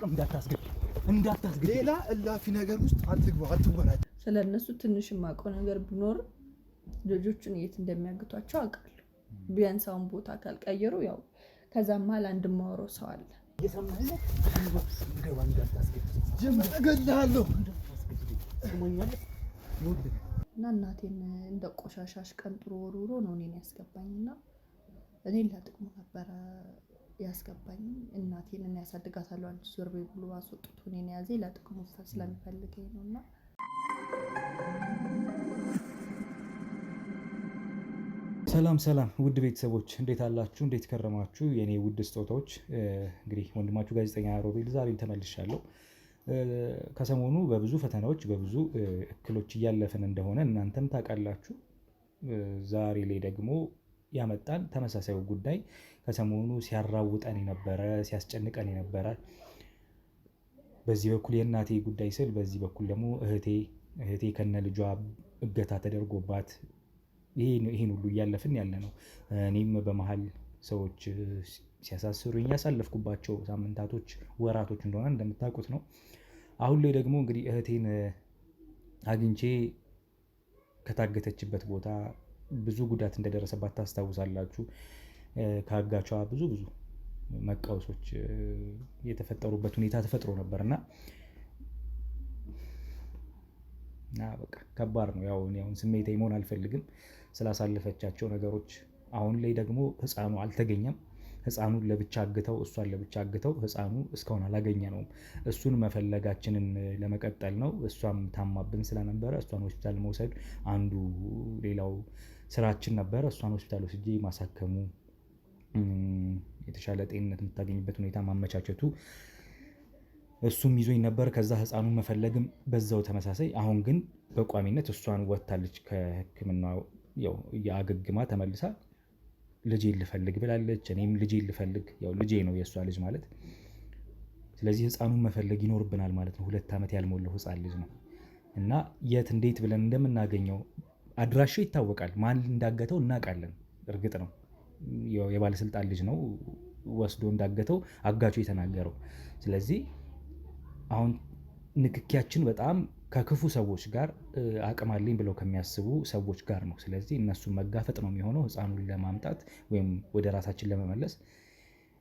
እንዳታስገድ ሌላ እላፊ ነገር ውስጥ አትወራጭ። ስለነሱ ትንሽ የማውቀው ነገር ቢኖር ልጆቹን የት እንደሚያግቷቸው አውቃለሁ። ቢያንስ አሁን ቦታ ካልቀየሩ ያው ከዛም መሀል አንድ የማወራው ሰው አለ። እና እናቴን እንደ ቆሻሻሽ ቀንጥሮ ወርውሮ ነው እኔን ያስገባኝና እኔን ለጥቅሙ ነበረ ያስገባኝ። እናቴን እና ያሳድጋታለሁ አንድ ዞር በይ ብሎ አስወጥቶ እኔን ያዘ ለጥቅሙ ስለሚፈልገኝ ነውና ሰላም ውድ ቤተሰቦች እንዴት አላችሁ? እንዴት ከረማችሁ? የኔ ውድ ስጦታዎች እንግዲህ ወንድማችሁ ጋዜጠኛ ሮቤል ዛሬም ተመልሻለሁ። ከሰሞኑ በብዙ ፈተናዎች በብዙ እክሎች እያለፈን እንደሆነ እናንተም ታውቃላችሁ። ዛሬ ላይ ደግሞ ያመጣን ተመሳሳዩ ጉዳይ ከሰሞኑ ሲያራውጠን የነበረ ሲያስጨንቀን የነበረ በዚህ በኩል የእናቴ ጉዳይ ስል በዚህ በኩል ደግሞ እህቴ ከነ ልጇ እገታ ተደርጎባት ይሄን ሁሉ እያለፍን ያለ ነው። እኔም በመሀል ሰዎች ሲያሳስሩኝ ያሳለፍኩባቸው ሳምንታቶች ወራቶች እንደሆነ እንደምታውቁት ነው። አሁን ላይ ደግሞ እንግዲህ እህቴን አግኝቼ ከታገተችበት ቦታ ብዙ ጉዳት እንደደረሰባት ታስታውሳላችሁ። ከአጋቿ ብዙ መቃወሶች የተፈጠሩበት ሁኔታ ተፈጥሮ ነበርና በቃ ከባድ ነው። ያው እኔ አሁን ስሜታዊ መሆን አልፈልግም ስላሳለፈቻቸው ነገሮች። አሁን ላይ ደግሞ ህፃኑ አልተገኘም። ህፃኑን ለብቻ አግተው እሷን ለብቻ አግተው ህፃኑ እስካሁን አላገኘነውም። እሱን መፈለጋችንን ለመቀጠል ነው። እሷም ታማብን ስለነበረ እሷን ሆስፒታል መውሰድ አንዱ ሌላው ስራችን ነበረ። እሷን ሆስፒታል ወስጄ ማሳከሙ፣ የተሻለ ጤንነት የምታገኝበት ሁኔታ ማመቻቸቱ እሱም ይዞኝ ነበር። ከዛ ህፃኑን መፈለግም በዛው ተመሳሳይ። አሁን ግን በቋሚነት እሷን ወጥታለች ከህክምና ያው የአገግማ ተመልሳ ልጄን ልፈልግ ብላለች። እኔም ልጄን ልፈልግ ያው ልጄ ነው የእሷ ልጅ ማለት። ስለዚህ ህፃኑን መፈለግ ይኖርብናል ማለት ነው። 2 ዓመት ያልሞላው ህፃን ልጅ ነው እና የት እንዴት ብለን እንደምናገኘው አድራሻው ይታወቃል። ማን እንዳገተው እናውቃለን። እርግጥ ነው የባለስልጣን ልጅ ነው ወስዶ እንዳገተው አጋቹ የተናገረው። ስለዚህ አሁን ንክኪያችን በጣም ከክፉ ሰዎች ጋር አቅም አለኝ ብለው ከሚያስቡ ሰዎች ጋር ነው። ስለዚህ እነሱን መጋፈጥ ነው የሚሆነው ህፃኑን ለማምጣት ወይም ወደ ራሳችን ለመመለስ።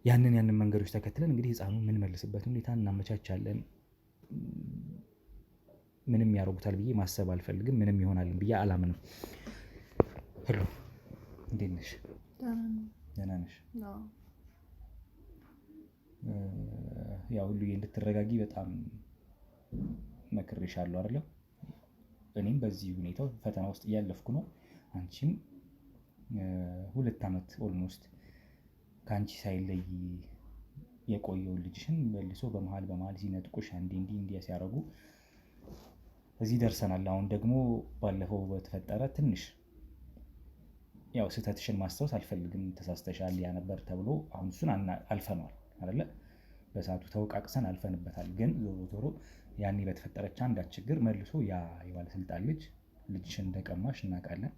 ያንን መንገዶች ተከትለን እንግዲህ ህፃኑን የምንመልስበት ሁኔታ እናመቻቻለን። ምንም ያደርጉታል ብዬ ማሰብ አልፈልግም። ምንም ይሆናልን ብዬ አላምንም። ሄሎ እንዴት ነሽ? ደህና ነሽ? ያው ሁሉ እንድትረጋጊ በጣም መክሬሻለሁ አይደለም? እኔም በዚህ ሁኔታ ፈተና ውስጥ እያለፍኩ ነው። አንቺም 2 ዓመት ኦልሞስት ከአንቺ ሳይለይ የቆየውን ልጅሽን መልሶ በመሀል ሲነጥቁሽ እንዲህ ሲያደርጉ እዚህ ደርሰናል። አሁን ደግሞ ባለፈው በተፈጠረ ትንሽ ያው ስህተትሽን ማስታወስ አልፈልግም፣ ተሳስተሻል ያ ነበር ተብሎ አሁን እሱን አልፈነዋል አይደለ? በሰዓቱ ተወቃቅሰን አልፈንበታል። ግን ዞሮ ያኔ በተፈጠረች አንዳች ችግር መልሶ ያ የባለስልጣን ልጅሽን እንደቀማሽ እናውቃለን።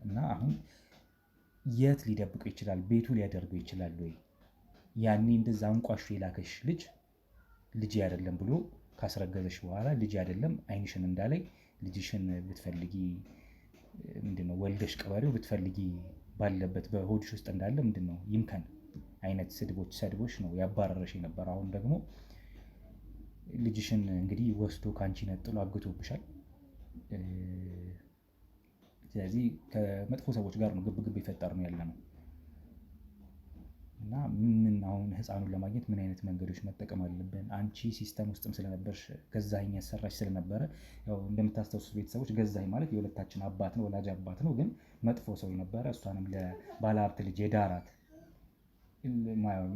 እና አሁን የት ሊደብቀው ይችላል? ቤቱ ሊያደርገው ይችላል ወይ? ያኔ እንደዛ አንቋሾ የላከሽ ልጅ አይደለም ብሎ ካስረገዘሽ በኋላ ልጅ አይደለም አይንሽን እንዳላይ ልጅሽን ብትፈልጊ ምንድነው ወልደሽ ቀበሪው ብትፈልጊ ባለበት በሆድሽ ውስጥ እንዳለ ምንድነው ይምከን አይነት ሰድቦች ነው ያባረረሽ የነበር። አሁን ደግሞ ልጅሽን እንግዲህ ወስዶ ካንቺ ነጥሎ አግቶብሻል። ስለዚህ ከመጥፎ ሰዎች ጋር ነው ግብግብ የፈጠር ነው ያለነው እና ምን አሁን ህፃኑን ለማግኘት ምን አይነት መንገዶች መጠቀም አለብን? አንቺ ሲስተም ውስጥም ስለነበርሽ ገዛኸኝ ያሰራሽ ስለነበረ ያው እንደምታስታውሱት ቤተሰቦች ገዛኸኝ ማለት የሁለታችን አባት ነው፣ ወላጅ አባት ነው። ግን መጥፎ ሰው ነበረ። እሷንም ለባለሀብት ልጅ የዳራት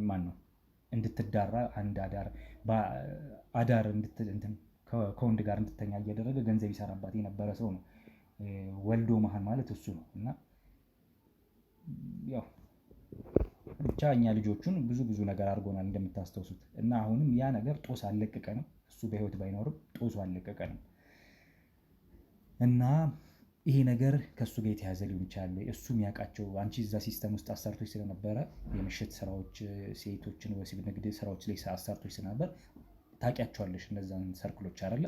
ማን ነው እንድትዳራ አንድ አዳር ከወንድ ጋር እንድተኛ እያደረገ ገንዘብ ይሰራባት የነበረ ሰው ነው። ወልዶ መሀን ማለት እሱ ነው። እና ያው ብቻ እኛ ልጆቹን ብዙ ነገር አድርጎናል እንደምታስታውሱት። እና አሁንም ያ ነገር ጦስ አልለቀቀንም። እሱ በህይወት ባይኖርም ጦሱ አልለቀቀንም። እና ይሄ ነገር ከእሱ ጋር የተያዘ ሊሆን ይችላል። እሱ የሚያውቃቸው አንቺ እዛ ሲስተም ውስጥ አሰርቶች ስለነበረ የምሽት ስራዎች፣ ሴቶችን ወሲብ ንግድ ስራዎች ላይ አሰርቶች ስለነበር ታውቂያቸዋለሽ እነዛን ሰርክሎች አይደለ?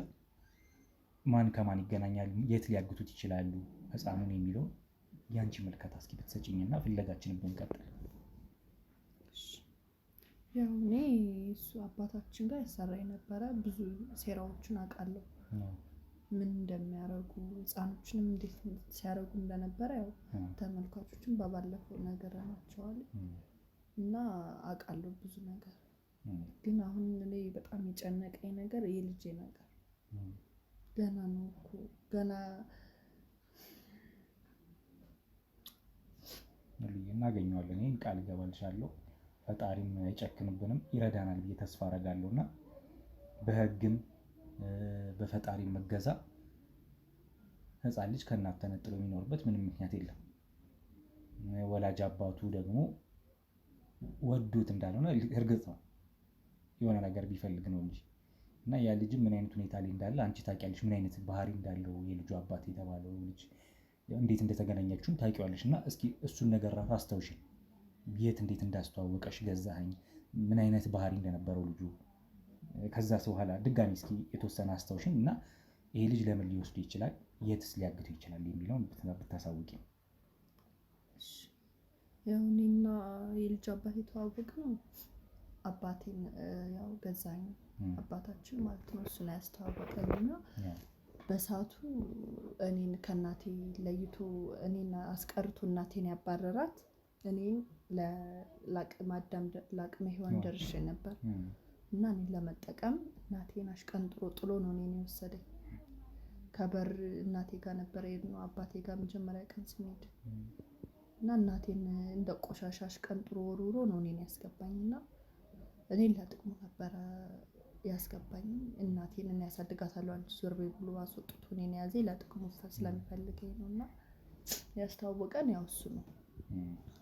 ማን ከማን ይገናኛል፣ የት ሊያግቱት ይችላሉ ህፃኑን የሚለው የአንቺ መልከታ እስኪ ብትሰጪኝና ፍለጋችንን ብንቀጥል። ያው እኔ እሱ አባታችን ጋር ያሰራ የነበረ ብዙ ሴራዎችን አውቃለሁ። ምን እንደሚያደርጉ ህፃኖችንም እንዴት ሲያደርጉ እንደነበረ ያው ተመልካቾችን በባለፈው ነገር ናቸዋል እና አውቃለሁ ብዙ ነገር። ግን አሁን እኔ በጣም የጨነቀኝ ነገር የልጄ ነገር ገና ነው እኮ ገና እናገኘዋለን። ይህን ቃል እገባልሻለሁ። ፈጣሪም አይጨክንብንም ይረዳናል ብዬ ተስፋ አደርጋለሁ እና በህግም በፈጣሪ መገዛ ህፃን ልጅ ከእናት ተነጥሎ የሚኖርበት ምንም ምክንያት የለም። ወላጅ አባቱ ደግሞ ወዶት እንዳልሆነ እርግጥ ነው፣ የሆነ ነገር ቢፈልግ ነው እንጂ እና ያ ልጅ ምን አይነት ሁኔታ ላይ እንዳለ አንቺ ታውቂያለሽ። ምን አይነት ባህሪ እንዳለው የልጁ አባት የተባለው ልጅ እንዴት እንደተገናኛችሁም ታውቂዋለሽ። እና እስኪ እሱን ነገር ራሱ አስታውሽኝ። የት እንዴት እንዳስተዋወቀሽ ገዛኸኝ፣ ምን አይነት ባህሪ እንደነበረው ልጁ፣ ከዛ በኋላ ድጋሚ እስኪ የተወሰነ አስታውሽኝ እና ይሄ ልጅ ለምን ሊወስዱ ይችላል፣ የትስ ሊያግቱ ይችላል የሚለውን ብታሳውቂ። ያው እኔና የልጅ አባት የተዋወቅነው አባቴን ያው ገዛኸኝ አባታችን ማለት ነው እሱን ያስተዋወቀኝና በሰዓቱ እኔን ከእናቴ ለይቶ እኔን አስቀርቶ እናቴን ያባረራት እኔን ለአቅመ ሔዋን ደርሼ ነበር እና እኔን ለመጠቀም እናቴን አሽቀንጥሮ ጥሎ ነው እኔን የወሰደኝ። ከበር እናቴ ጋር ነበር የሄድነው አባቴ ጋር መጀመሪያ ቀን ስንሄድ እና እናቴን እንደ ቆሻሻ አሽቀንጥሮ ወርውሮ ነው እኔን ያስገባኝና እኔን ለጥቅሙ ነበረ ያስገባኝ። እናቴን እና ያሳድጋታለሁ አንድ ዙር ብሎ አስወጥቶ እኔን ያዘኝ ለጥቅሙ ስለሚፈልገኝ ነው። እና ያስተዋወቀን ያው እሱ ነው።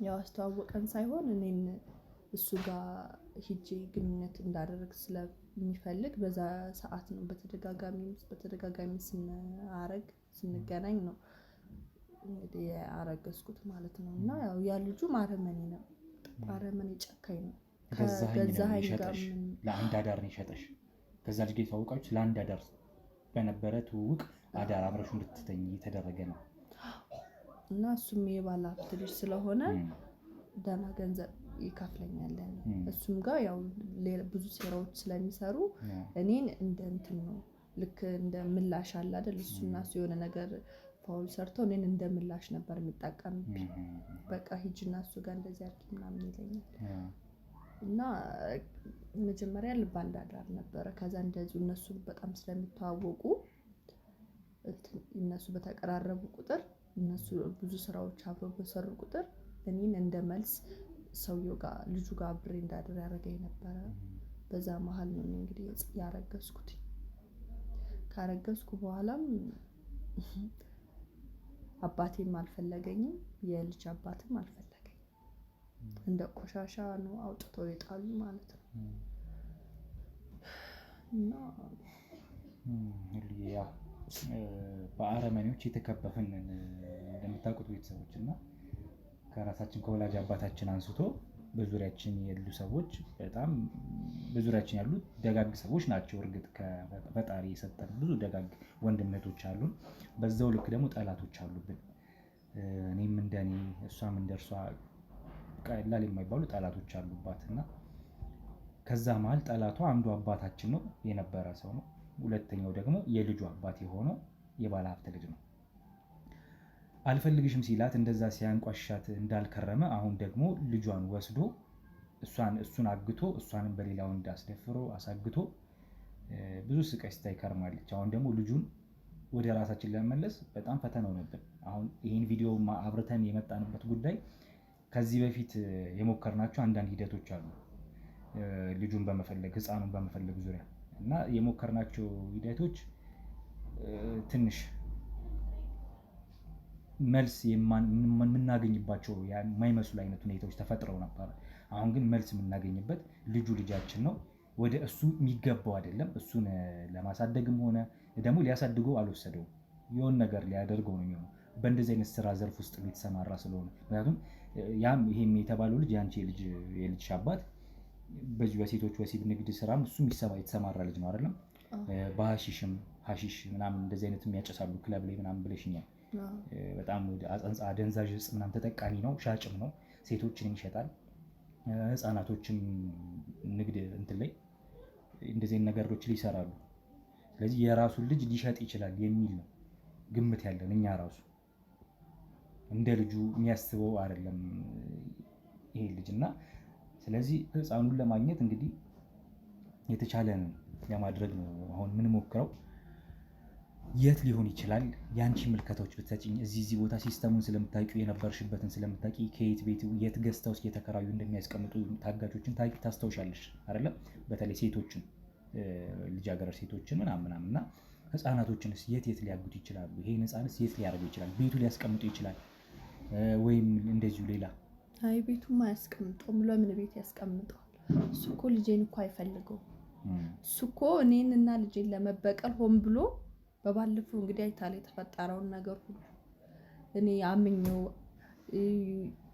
ያው አስተዋወቀን ሳይሆን እኔን እሱ ጋር ሂጄ ግንኙነት እንዳደረግ ስለሚፈልግ በዛ ሰዓት ነው በተደጋጋሚ ስንገናኝ ነው እንግዲህ ያረገዝኩት ማለት ነው። እና ያው ያ ልጁ አረመኔ ነው፣ አረመኔ ጨካኝ ነው። ገዛኸኝ ጋር ለአንድ አዳር ነው የሸጠሽ። ከዛ ልጅ የተዋወቃችሁ ለአንድ አዳር በነበረ ትውውቅ አዳር አብረሹ እንድትተኝ የተደረገ ነው። እና እሱም የባለ ሀብት ልጅ ስለሆነ ደህና ገንዘብ ይከፍለኛል። እሱም ጋር ያው ብዙ ሴራዎች ስለሚሰሩ እኔን እንደ እንትን ነው ልክ እንደ ምላሽ አለ አይደል? እሱና እሱ የሆነ ነገር ፋውል ሰርተው እኔን እንደ ምላሽ ነበር የሚጠቀምብኝ። በቃ ሂጂና እሱ ጋር እንደዚህ አድርጊ ምናምን ይለኛል። እና መጀመሪያ ልብ አንድ አዳር ነበረ። ከዛ እንደዚሁ እነሱ በጣም ስለሚተዋወቁ እነሱ በተቀራረቡ ቁጥር እነሱ ብዙ ስራዎች አብረው በሰሩ ቁጥር እኔን እንደ መልስ ሰውየው ጋር ልጁ ጋር አብሬ እንዳድር ያደረገኝ ነበረ። በዛ መሀል ነው እንግዲህ ያረገዝኩት። ካረገዝኩ በኋላም አባቴም አልፈለገኝም፣ የልጅ አባትም አልፈለገኝም። እንደ ቆሻሻ ነው አውጥተው የጣሉ ማለት ነው። እና ያው በአረመኔዎች የተከበብን እንደምታውቁት ቤተሰቦች እና ከራሳችን ከወላጅ አባታችን አንስቶ በዙሪያችን ያሉ ሰዎች በጣም በዙሪያችን ያሉ ደጋግ ሰዎች ናቸው። እርግጥ ከፈጣሪ የሰጠን ብዙ ደጋግ ወንድም እህቶች አሉን። በዛው ልክ ደግሞ ጠላቶች አሉብን። እኔም እንደኔ እሷም እንደርሷ ቀላል የማይባሉ ጠላቶች አሉባት እና ከዛ መሀል ጠላቷ አንዱ አባታችን ነው የነበረ ሰው ነው። ሁለተኛው ደግሞ የልጁ አባት የሆነው የባለ ሀብት ልጅ ነው። አልፈልግሽም ሲላት እንደዛ ሲያንቋሻት እንዳልከረመ አሁን ደግሞ ልጇን ወስዶ እሱን አግቶ እሷንም በሌላ ወንድ አስደፍሮ አሳግቶ ብዙ ስቃይ ስታይ ከርማለች። አሁን ደግሞ ልጁን ወደ ራሳችን ለመመለስ በጣም ፈተና ሆነብን። አሁን ይህን ቪዲዮ አብርተን የመጣንበት ጉዳይ ከዚህ በፊት የሞከርናቸው አንዳንድ ሂደቶች አሉ። ልጁን በመፈለግ ህፃኑን በመፈለግ ዙሪያ እና የሞከርናቸው ሂደቶች ትንሽ መልስ የምናገኝባቸው የማይመስሉ አይነት ሁኔታዎች ተፈጥረው ነበር። አሁን ግን መልስ የምናገኝበት ልጁ ልጃችን ነው። ወደ እሱ የሚገባው አይደለም። እሱን ለማሳደግም ሆነ ደግሞ ሊያሳድገው አልወሰደውም። የሆነ ነገር ሊያደርገው ነው የሚሆነው። በእንደዚህ አይነት ስራ ዘርፍ ውስጥ የተሰማራ ስለሆነ ምክንያቱም ይሄም የተባለው ልጅ የአንቺ የልጅሽ አባት በዚህ በሴቶች ወሲብ ንግድ ስራም እሱም የተሰማራ ልጅ ነው አይደለም? በሀሺሽ ምናምን እንደዚህ አይነት የሚያጨሳሉ ክለብ ላይ ምናምን ብለሽኛል። በጣም አደንዛዥ እጽ ምናምን ተጠቃሚ ነው፣ ሻጭም ነው፣ ሴቶችን ይሸጣል፣ ህፃናቶችን ንግድ እንትን ላይ እንደዚህ ነገሮች ይሰራሉ። ስለዚህ የራሱን ልጅ ሊሸጥ ይችላል የሚል ነው ግምት ያለን እኛ። ራሱ እንደ ልጁ የሚያስበው አይደለም ይሄ ልጅ እና ስለዚህ ህፃኑን ለማግኘት እንግዲህ የተቻለንን ለማድረግ ነው አሁን የምንሞክረው። የት ሊሆን ይችላል? የአንቺ ምልከታዎች ብትሰጪኝ። እዚህ ቦታ ሲስተሙን ስለምታውቂው የነበርሽበትን ስለምታውቂ ከየት ቤት የት ገዝተው ውስጥ እየተከራዩ እንደሚያስቀምጡ ታጋቾችን ታስታውሻለሽ አይደለም? በተለይ ሴቶችን ልጃገረድ ሴቶችን ምናምን እና ህፃናቶችንስ የት ሊያጉት ይችላሉ? ይሄን ህፃንስ የት ሊያደርገው ይችላል? ቤቱ ሊያስቀምጡ ይችላል ወይም እንደዚሁ ሌላ? አይ ቤቱማ አያስቀምጠውም። ለምን ቤት ያስቀምጠዋል? እሱ እኮ ልጄን እኮ አይፈልገው። እሱ እኮ እኔንና ልጄን ለመበቀል ሆን ብሎ በባለፈው እንግዲህ አይታል የተፈጠረውን ነገር ሁሉ እኔ አምኜው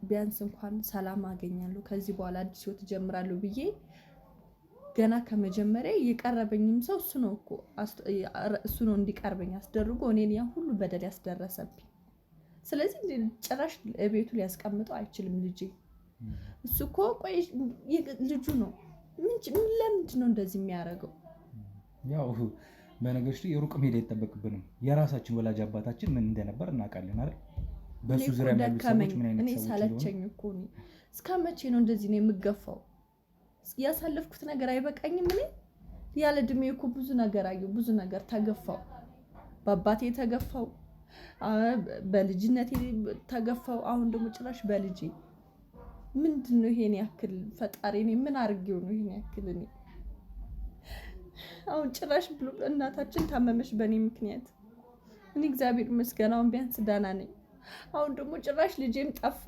ቢያንስ እንኳን ሰላም አገኛለሁ ከዚህ በኋላ አዲስ ህይወት ጀምራለሁ ብዬ ገና ከመጀመሪያ የቀረበኝም ሰው እሱ ነው እንዲቀርበኝ አስደርጎ እኔን ያን ሁሉ በደል ያስደረሰብኝ። ስለዚህ ጭራሽ ቤቱ ሊያስቀምጠው አይችልም ልጄ። እሱ እኮ ቆይ ልጁ ነው። ለምንድን ነው እንደዚህ የሚያደርገው? ያው በነገርሽ ላይ የሩቅ መሄድ አይጠበቅብንም። የራሳችን ወላጅ አባታችን ምን እንደነበር እናውቃለን አይደል? በሱ ዙሪያ ያሉ ሰዎች ምን አይነት ሰዎች እኔ ሳለቸኝ እኮ ነው። እስከ መቼ ነው እንደዚህ ነው የምገፋው? ያሳለፍኩት ነገር አይበቃኝም? እኔ ያለ እድሜ እኮ ብዙ ነገር አየሁ፣ ብዙ ነገር ተገፋው። በአባቴ ተገፋው፣ በልጅነቴ ተገፋው፣ አሁን ደግሞ ጭራሽ በልጄ። ምንድን ነው ይሄን ያክል? ፈጣሪ እኔ ምን አድርጌው ነው ይሄን ያክል? እኔ አሁን ጭራሽ ብሎ እናታችን ታመመሽ በእኔ ምክንያት። እኔ እግዚአብሔር ይመስገን አሁን ቢያንስ ደህና ነኝ። አሁን ደግሞ ጭራሽ ልጄም ጠፋ።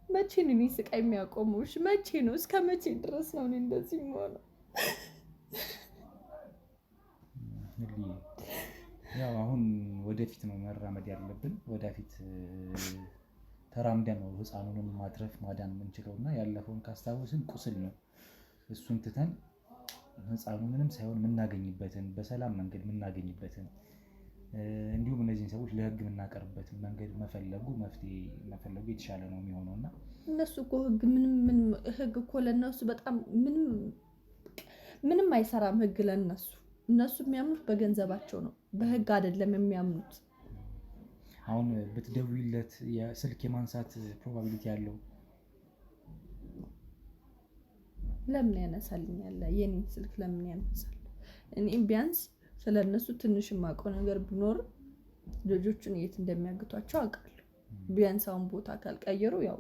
መቼ ነው እኔ ስቃይ የሚያቆመው? መቼ ነው? እስከ መቼ ድረስ ነው እኔ እንደዚህ የምሆነው? ያው አሁን ወደፊት ነው መራመድ ያለብን። ወደፊት ተራምደን ነው ህፃኑንም ማትረፍ ማዳን የምንችለው እና ያለፈውን ካስታወስን ቁስል ነው። እሱን ትተን ህፃኑ ምንም ሳይሆን የምናገኝበትን በሰላም መንገድ የምናገኝበትን እንዲሁም እነዚህን ሰዎች ለህግ የምናቀርብበትን መንገድ መፈለጉ መፍትሄ መፈለጉ የተሻለ ነው የሚሆነው እና እነሱ እኮ ህግ እኮ ለእነሱ በጣም ምንም አይሰራም። ህግ እነሱ የሚያምኑት በገንዘባቸው ነው፣ በህግ አይደለም የሚያምኑት። አሁን ብትደውይለት የስልክ የማንሳት ፕሮባቢሊቲ ያለው ለምን ያነሳልኛል? የኔን ስልክ ለምን ያነሳል? እኔ ቢያንስ ስለነሱ ትንሽ የማውቀው ነገር ቢኖር ልጆቹን የት እንደሚያግቷቸው አውቃለሁ። ቢያንስ አሁን ቦታ ካልቀየሩ ያው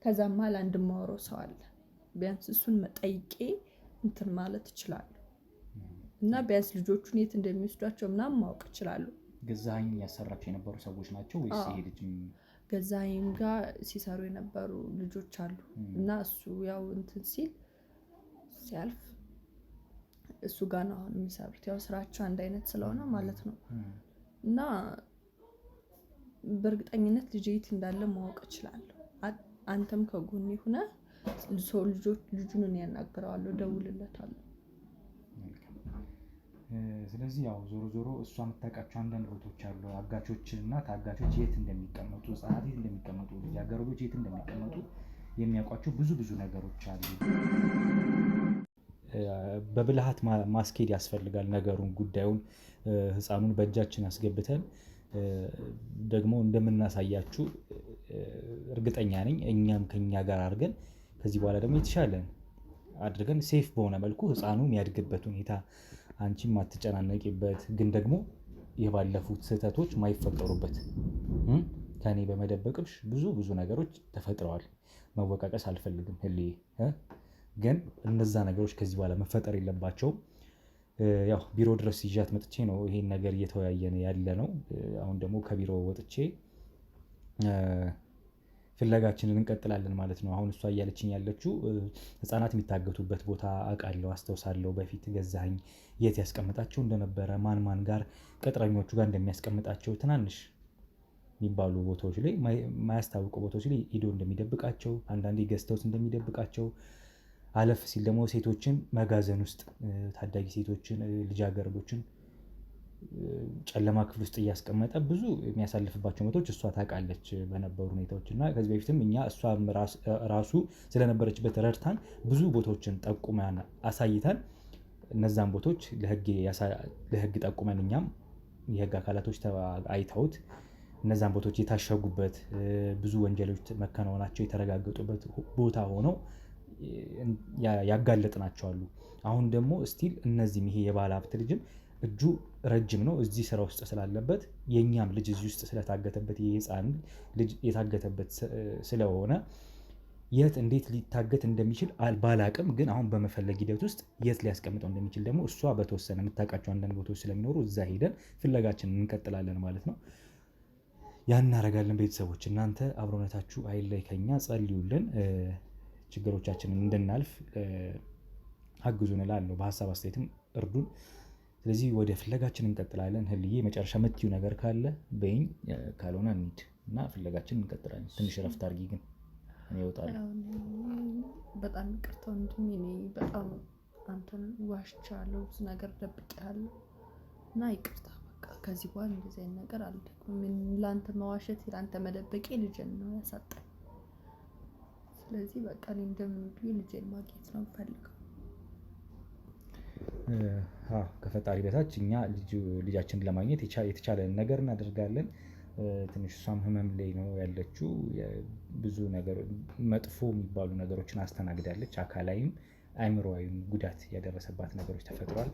ከዛም መሀል አንድ የማወራው ሰው አለ። ቢያንስ እሱን መጠይቄ እንትን ማለት እችላለሁ እና ቢያንስ ልጆቹን የት እንደሚወስዷቸው ምናምን ማወቅ እችላለሁ። ገዛኸኝ ያሰራቸው የነበሩ ሰዎች ናቸው ወይስ ይሄ ልጅ? ገዛኸኝ ጋር ሲሰሩ የነበሩ ልጆች አሉ እና እሱ ያው እንትን ሲያልፍ እሱ ጋር ነው አሁን የሚሰሩት። ያው ስራቸው አንድ አይነት ስለሆነ ማለት ነው እና በእርግጠኝነት ልጄ የት እንዳለ ማወቅ እችላለሁ። አንተም ከጎኔ ሆነ ልጁን ያናግረዋለሁ፣ ደውልለታለሁ። ስለዚህ ያው ዞሮ እሷ የምታውቃቸው አንዳንድ ቦታዎች አሉ። አጋቾችን እና ታጋቾች የት እንደሚቀመጡ፣ ህጻናት የት እንደሚቀመጡ፣ ልጃገረዶች የት እንደሚቀመጡ የሚያውቋቸው ብዙ ነገሮች አሉ። በብልሃት ማስኬድ ያስፈልጋል ነገሩን፣ ጉዳዩን። ህፃኑን በእጃችን አስገብተን ደግሞ እንደምናሳያችሁ እርግጠኛ ነኝ። እኛም ከኛ ጋር አድርገን ከዚህ በኋላ ደግሞ የተሻለን አድርገን ሴፍ በሆነ መልኩ ህፃኑ የሚያድግበት ሁኔታ አንቺም ማትጨናነቂበት ግን ደግሞ የባለፉት ስህተቶች ማይፈጠሩበት ከኔ በመደበቅሽ ብዙ ነገሮች ተፈጥረዋል። መወቃቀስ አልፈልግም ህልዬ፣ ግን እነዛ ነገሮች ከዚህ በኋላ መፈጠር የለባቸውም። ያው ቢሮ ድረስ ይዣት መጥቼ ነው ይሄን ነገር እየተወያየን ያለ ነው። አሁን ደግሞ ከቢሮ ወጥቼ ፍለጋችንን እንቀጥላለን ማለት ነው። አሁን እሷ እያለችኝ ያለችው ህፃናት የሚታገቱበት ቦታ አውቃለሁ፣ አስታውሳለሁ። በፊት ገዛኸኝ የት ያስቀምጣቸው እንደነበረ ማን ጋር ቅጥረኞቹ ጋር እንደሚያስቀምጣቸው ትናንሽ የሚባሉ ቦታዎች ላይ የማያስታውቁ ቦታዎች ላይ ሄዶ እንደሚደብቃቸው፣ አንዳንዴ ገዝተውት እንደሚደብቃቸው፣ አለፍ ሲል ደግሞ ሴቶችን መጋዘን ውስጥ ታዳጊ ሴቶችን ልጃገረዶችን ጨለማ ክፍል ውስጥ እያስቀመጠ ብዙ የሚያሳልፍባቸው ቦታዎች እሷ ታውቃለች በነበሩ ሁኔታዎች እና ከዚህ በፊትም እኛ እሷ ራሱ ስለነበረችበት ረድታን ብዙ ቦታዎችን ጠቁመን አሳይተን እነዛን ቦታዎች ለህግ ጠቁመን እኛም የህግ አካላቶች አይተውት እነዛን ቦታዎች የታሸጉበት ብዙ ወንጀሎች መከናወናቸው የተረጋገጡበት ቦታ ሆነው ያጋለጥናቸው አሉ። አሁን ደግሞ ስቲል እነዚህም ይሄ የባለ ሀብት ልጅም እጁ ረጅም ነው እዚህ ስራ ውስጥ ስላለበት የእኛም ልጅ እዚህ ውስጥ ስለታገተበት የህፃን ልጅ የታገተበት ስለሆነ የት እንዴት ሊታገት እንደሚችል ባላቅም ግን አሁን በመፈለግ ሂደት ውስጥ የት ሊያስቀምጠው እንደሚችል ደግሞ እሷ በተወሰነ የምታውቃቸው አንዳንድ ቦታዎች ስለሚኖሩ እዛ ሄደን ፍለጋችንን እንቀጥላለን ማለት ነው። ያን እናደርጋለን። ቤተሰቦች እናንተ አብሮነታችሁ አይለይ ከኛ፣ ጸልዩልን፣ ችግሮቻችንን እንድናልፍ አግዙን እላለሁ። በሀሳብ አስተያየትም እርዱን። ስለዚህ ወደ ፍለጋችን እንቀጥላለን። ህልዬ መጨረሻ የምትይው ነገር ካለ በይኝ፣ ካልሆነ እንሂድ እና ፍለጋችን እንቀጥላለን። ትንሽ ረፍት አድርጊ ግን እኔ እወጣለሁ። በጣም ይቅርታ ወንድሜ፣ እኔ በጣም አንተን ዋሽቻለሁ፣ ብዙ ነገር ደብቄሃለሁ እና ይቅርታ። በቃ ከዚህ በኋላ እንደዚህ አይነት ነገር አልደግምም። ለአንተ መዋሸት ለአንተ መደበቄ ልጄን ነው ያሳጣኝ። ስለዚህ በቃ እኔ እንደምን ብዬ ልጄን ማግኘት ነው የምፈልገው። ከፈጣሪ በታች እኛ ልጃችንን ለማግኘት የተቻለን ነገር እናደርጋለን። ትንሽ እሷም ህመም ላይ ነው ያለችው። ብዙ ነገር መጥፎ የሚባሉ ነገሮችን አስተናግዳለች። አካላዊም አእምሮአዊም ጉዳት ያደረሰባት ነገሮች ተፈጥሯል።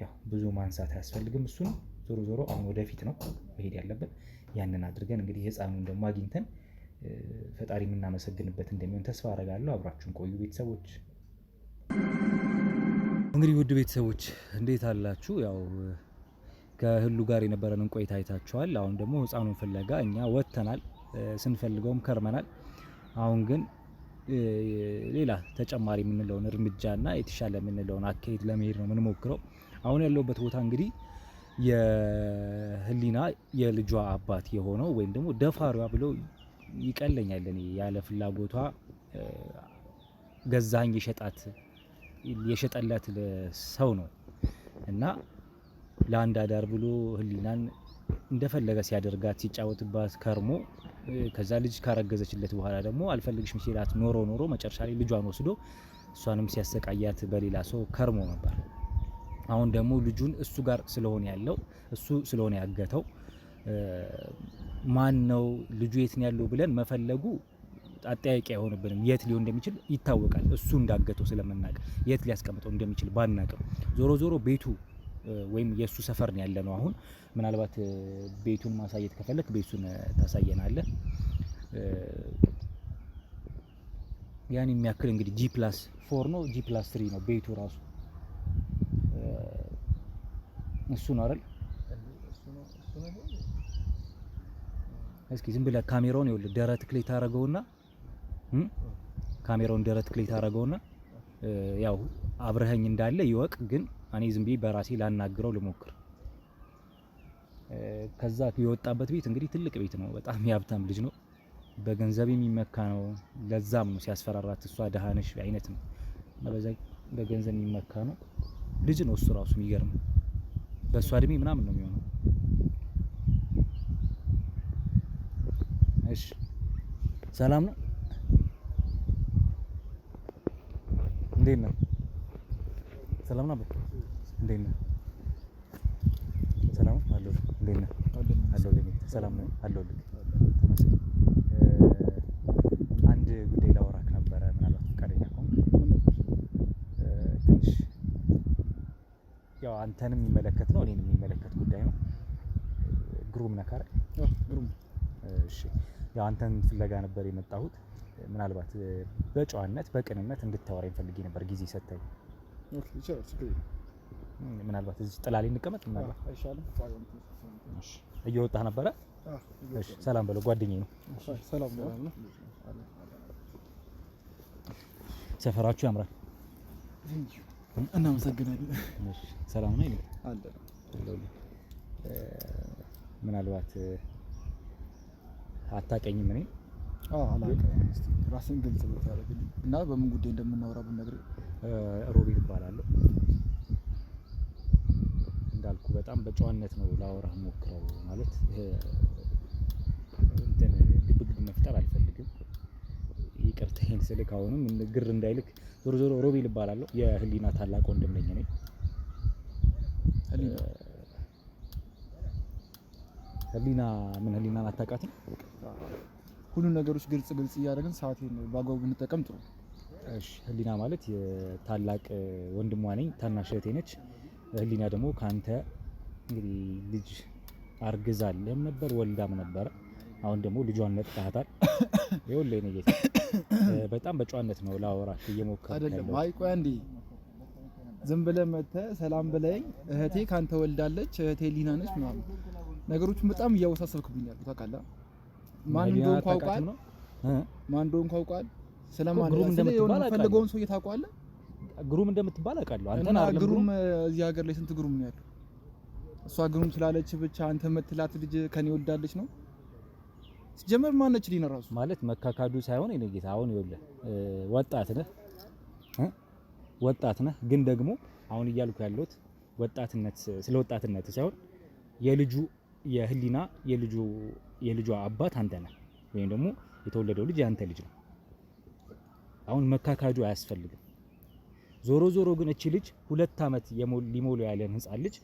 ያው ብዙ ማንሳት አያስፈልግም። እሱን ዞሮ ዞሮ አሁን ወደፊት ነው መሄድ ያለብን። ያንን አድርገን እንግዲህ ህፃኑን ደግሞ አግኝተን ፈጣሪ የምናመሰግንበት እንደሚሆን ተስፋ አደርጋለሁ። አብራችሁን ቆዩ ቤተሰቦች። እንግዲህ ውድ ቤተሰቦች እንዴት አላችሁ? ያው ከህሉ ጋር የነበረንን ቆይታ አይታችኋል። አሁን ደግሞ ህፃኑን ፍለጋ እኛ ወጥተናል። ስንፈልገውም ከርመናል። አሁን ግን ሌላ ተጨማሪ የምንለውን እርምጃና የተሻለ የምንለውን አካሄድ ለመሄድ ነው የምንሞክረው። አሁን ያለውበት ቦታ እንግዲህ የህሊና የልጇ አባት የሆነው ወይም ደግሞ ደፋሪዋ ብለው ይቀለኛል እኔ ያለ ፍላጎቷ ገዛኝ የሸጠለት ሰው ነው እና ለአንድ አዳር ብሎ ህሊናን እንደፈለገ ሲያደርጋት ሲጫወትባት ከርሞ ከዛ ልጅ ካረገዘችለት በኋላ ደግሞ አልፈልግሽም ሲላት ኖሮ መጨረሻ ላይ ልጇን ወስዶ እሷንም ሲያሰቃያት በሌላ ሰው ከርሞ ነበር። አሁን ደግሞ ልጁን እሱ ጋር ስለሆነ ያለው እሱ ስለሆነ ያገተው ማን ነው ልጁ የት ነው ያለው ብለን መፈለጉ አጠያቂ አይሆንብንም። የት ሊሆን እንደሚችል ይታወቃል። እሱ እንዳገተው ስለምናውቅ የት ሊያስቀምጠው እንደሚችል ባናውቅም ዞሮ ቤቱ ወይም የሱ ሰፈር ነው ያለነው። አሁን ምናልባት ቤቱን ማሳየት ከፈለክ ቤቱን ታሳየናለህ። ያን የሚያክል እንግዲህ G+4 ነው G+3 ነው ቤቱ ራሱ እሱ ነው አይደል? እስኪ ዝም ብለህ ካሜራውን ይኸውልህ ደረት ክሊክ ታደርገውና ካሜራውን ደረት ክሊክ ታደርገውና ያው አብረኸኝ እንዳለ ይወቅ። ግን እኔ ዝም ብዬ በራሴ ላናግረው ልሞክር። ከዛ የወጣበት ቤት እንግዲህ ትልቅ ቤት ነው። በጣም የሀብታም ልጅ ነው። በገንዘብ የሚመካ ነው። ለዛም ነው ሲያስፈራራት እሷ ደሃነሽ አይነት ነው እና በገንዘብ የሚመካ ነው ልጅ ነው እሱ ራሱ። የሚገርም በእሷ እድሜ ምናምን ነው የሚሆነው። እሺ ሰላም ነው? እንዴት ነው? ሰላም ነው? እንዴት ነው? ሰላም አለው። እንዴት ነው? አለው። ሰላም ነው አለው። አንድ ጉዳይ ላወራክ ነበረ። ምናልባት ፈቃደኛ ከሆንክ ትንሽ ያው አንተንም የሚመለከት ነው እኔንም የሚመለከት ጉዳይ ነው። ግሩም ነህ አይደል? ግሩም። እሺ ያው አንተን ፍለጋ ነበር የመጣሁት። ምናልባት በጨዋነት በቅንነት እንድታወራኝ ፈልጌ ነበር ጊዜ ሰጥተኝ። ምናልባት እዚህ ጥላ ላይ እንቀመጥ። ምናልባት አይሻልም? እሺ እየወጣህ ነበረ? እሺ ሰላም በለው። ጓደኛዬ ነው። ሰላም ነው። ሰፈራችሁ ያምራል። እናመሰግናለን። እሺ ሰላም ነው ይላል። ምናልባት አታውቀኝም እኔ አላውቅም። እስቲ ራስን ግልጽ ብታደርግልኝ እና በምን ጉዳይ እንደምናወራ ብትነግረኝ። ሮቤል እባላለሁ። እንዳልኩ በጣም በጨዋነት ነው ላወራህ ሞክረው ማለት እንትን ግብግብ መፍጠር አልፈልግም። ይቅርታዬን ስልክ አሁንም ግር እንዳይልክ። ዞሮ ዞሮ ሮቤል እባላለሁ። የህሊና ታላቅ ወንድም ነኝ እኔ። ህሊና ምን ህሊናን አታውቃትም? ሁሉን ነገሮች ግልጽ እያደረግን ሰዓቴን በአግባቡ ብንጠቀም ጥሩ። እሺ ህሊና ማለት የታላቅ ወንድሟ ነኝ። ታናሽ እህቴ ነች። ህሊና ደግሞ ካንተ እንግዲህ ልጅ አርግዛለም ነበር ወልዳም ነበር። አሁን ደግሞ ልጇን ነጥቃታል። ይኸውልህ እኔ ጌታ በጣም በጨዋነት ነው ላወራህ እየሞከርኩ አይደለም። አይ ቆይ አንዴ ዝም ብለህ መተህ ሰላም ብለኝ እህቴ ካንተ ወልዳለች እህቴ ህሊና ነች ምናምን ነገሮችን በጣም እያወሳሰብክብኝ ያሉት ታውቃለህ። ማን እንደሆንኩ አውቃለሁ። ማን እንደሆንኩ አውቃለሁ። ስለማን እንደምትፈልገውን ሰው ታውቃለህ። ግሩም እንደምትባል አውቃለሁ። አንተና ግሩም እዚህ ሀገር ላይ ስንት ግሩም ነው ያለው? እሷ ግሩም ስላለች ብቻ አንተ የምትላት ልጅ ከኔ ወልዳለች ነው? ሲጀመር ማን ነች ሊና ራሱ ማለት መካካዱ ሳይሆን እኔ ጌታ አሁን ይኸውልህ ወጣት ነህ ግን ደግሞ አሁን እያልኩ ያለሁት ወጣትነት ስለ ወጣትነት ሳይሆን የህሊና የልጇ አባት አንተ ነህ ወይም ደግሞ የተወለደው ልጅ ያንተ ልጅ ነው። አሁን መካካዱ አያስፈልግም። ዞሮ ዞሮ ግን እቺ ልጅ 2 አመት ሊሞሉ ያለን ህፃን ልጅ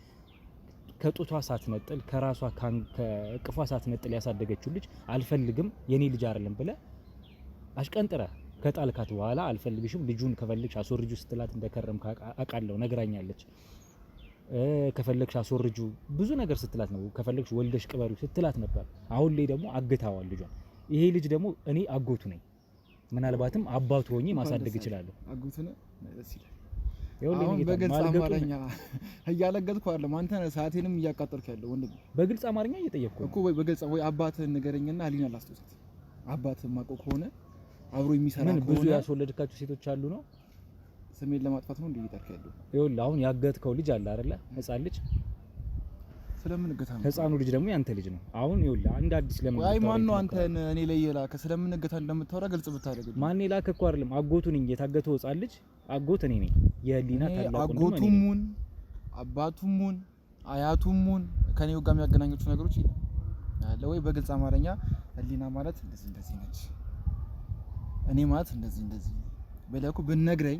ከጡቷ ሳትነጥል ከራሷ ከእቅፏ ሳትነጥል ያሳደገችው ልጅ አልፈልግም የኔ ልጅ አይደለም ብለህ አሽቀንጥረህ ከጣልካት በኋላ አልፈልግሽም ልጁን ከፈልግሽ አስወርጁ ስትላት እንደከረም አውቃለሁ ነግራኛለች። ከፈለግሽ አስወርጁ ብዙ ነገር ስትላት ነው። ከፈለግሽ ወልደሽ ቅበሪው ስትላት ነበር። አሁን ላይ ደግሞ አግታዋል ልጇን። ይሄ ልጅ ደግሞ እኔ አጎቱ ነኝ። ምናልባትም አባቱ ሆኜ ማሳደግ እችላለሁ። አጎቱ ነህ ደስ ይላል። አሁን በግልጽ አማርኛ እያለገጥኩ አይደለም። አንተ ነህ ሰዓቴንም እያቃጠልክ ያለው ወንድም። በግልጽ አማርኛ እየጠየቅኩ እኮ በግልጽ ወይ አባትህን ንገረኝና ህሊና ላስታውሳት። አባትህን ማውቀው ከሆነ አብሮ የሚሰራ ከሆነ ብዙ ያስወለድካቸው ሴቶች አሉ ነው? ስሜን ለማጥፋት ነው እንዴ እየጠርክ ያለው? ይኸውልህ አሁን ያገትከው ልጅ አለ አይደለ? ህፃን ልጅ ስለምን ገታ ነው? ህፃኑ ልጅ ደግሞ ያንተ ልጅ ነው። አሁን ይኸውልህ አንድ አዲስ ለምን አይ ማን ነው አንተ እኔ ላይ የላከ? ስለምን ገታ እንደምታወራ ግልጽ ብታደርግ። ማን የላከ እኮ አይደለም አጎቱ ነኝ። የታገተው ህፃን ልጅ አጎት እኔ ነኝ። የህሊና ታላቅ ወንድም ነው። አጎቱሙን አባቱሙን አያቱሙን ከኔው ጋር የሚያገናኙት ነገሮች ይላል አለ ወይ? በግልጽ አማርኛ ህሊና ማለት እንደዚህ ነች፣ እኔ ማለት እንደዚህ በለኩ ብነግረኝ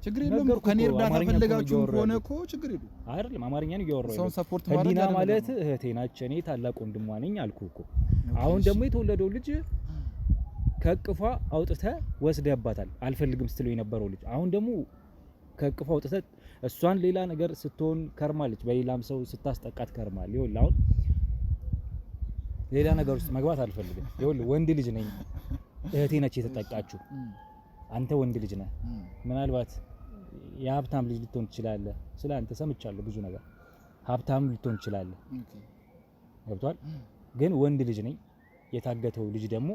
ችግር የለም። ከኔ እርዳታ ፈልጋችሁ ከሆነ እኮ ችግር የለም። አይደለም አማርኛ ነው እያወራሁ ሰው ሰፖርት ህሊና ማለት እህቴ ናች፣ እኔ ታላቅ ወንድሟ ነኝ አልኩህ እኮ። አሁን ደግሞ የተወለደው ልጅ ከቅፏ አውጥተህ ወስደህባታል። አልፈልግም ስትለው የነበረው ልጅ አሁን ደግሞ ከቅፏ አውጥተህ እሷን ሌላ ነገር ስትሆን ከርማለች፣ በሌላም ሰው ስታስጠቃት ከርማል። ይኸውልህ አሁን ሌላ ነገር ውስጥ መግባት አልፈልግም። ይኸውልህ ወንድ ልጅ ነኝ፣ እህቴ ነች የተጠቃችው። አንተ ወንድ ልጅ ነህ። ምናልባት የሀብታም ልጅ ልትሆን ትችላለህ። ስለ አንተ ሰምቻለሁ ብዙ ነገር። ሀብታም ልትሆን ትችላለህ። ገብቷል? ግን ወንድ ልጅ ነኝ። የታገተው ልጅ ደግሞ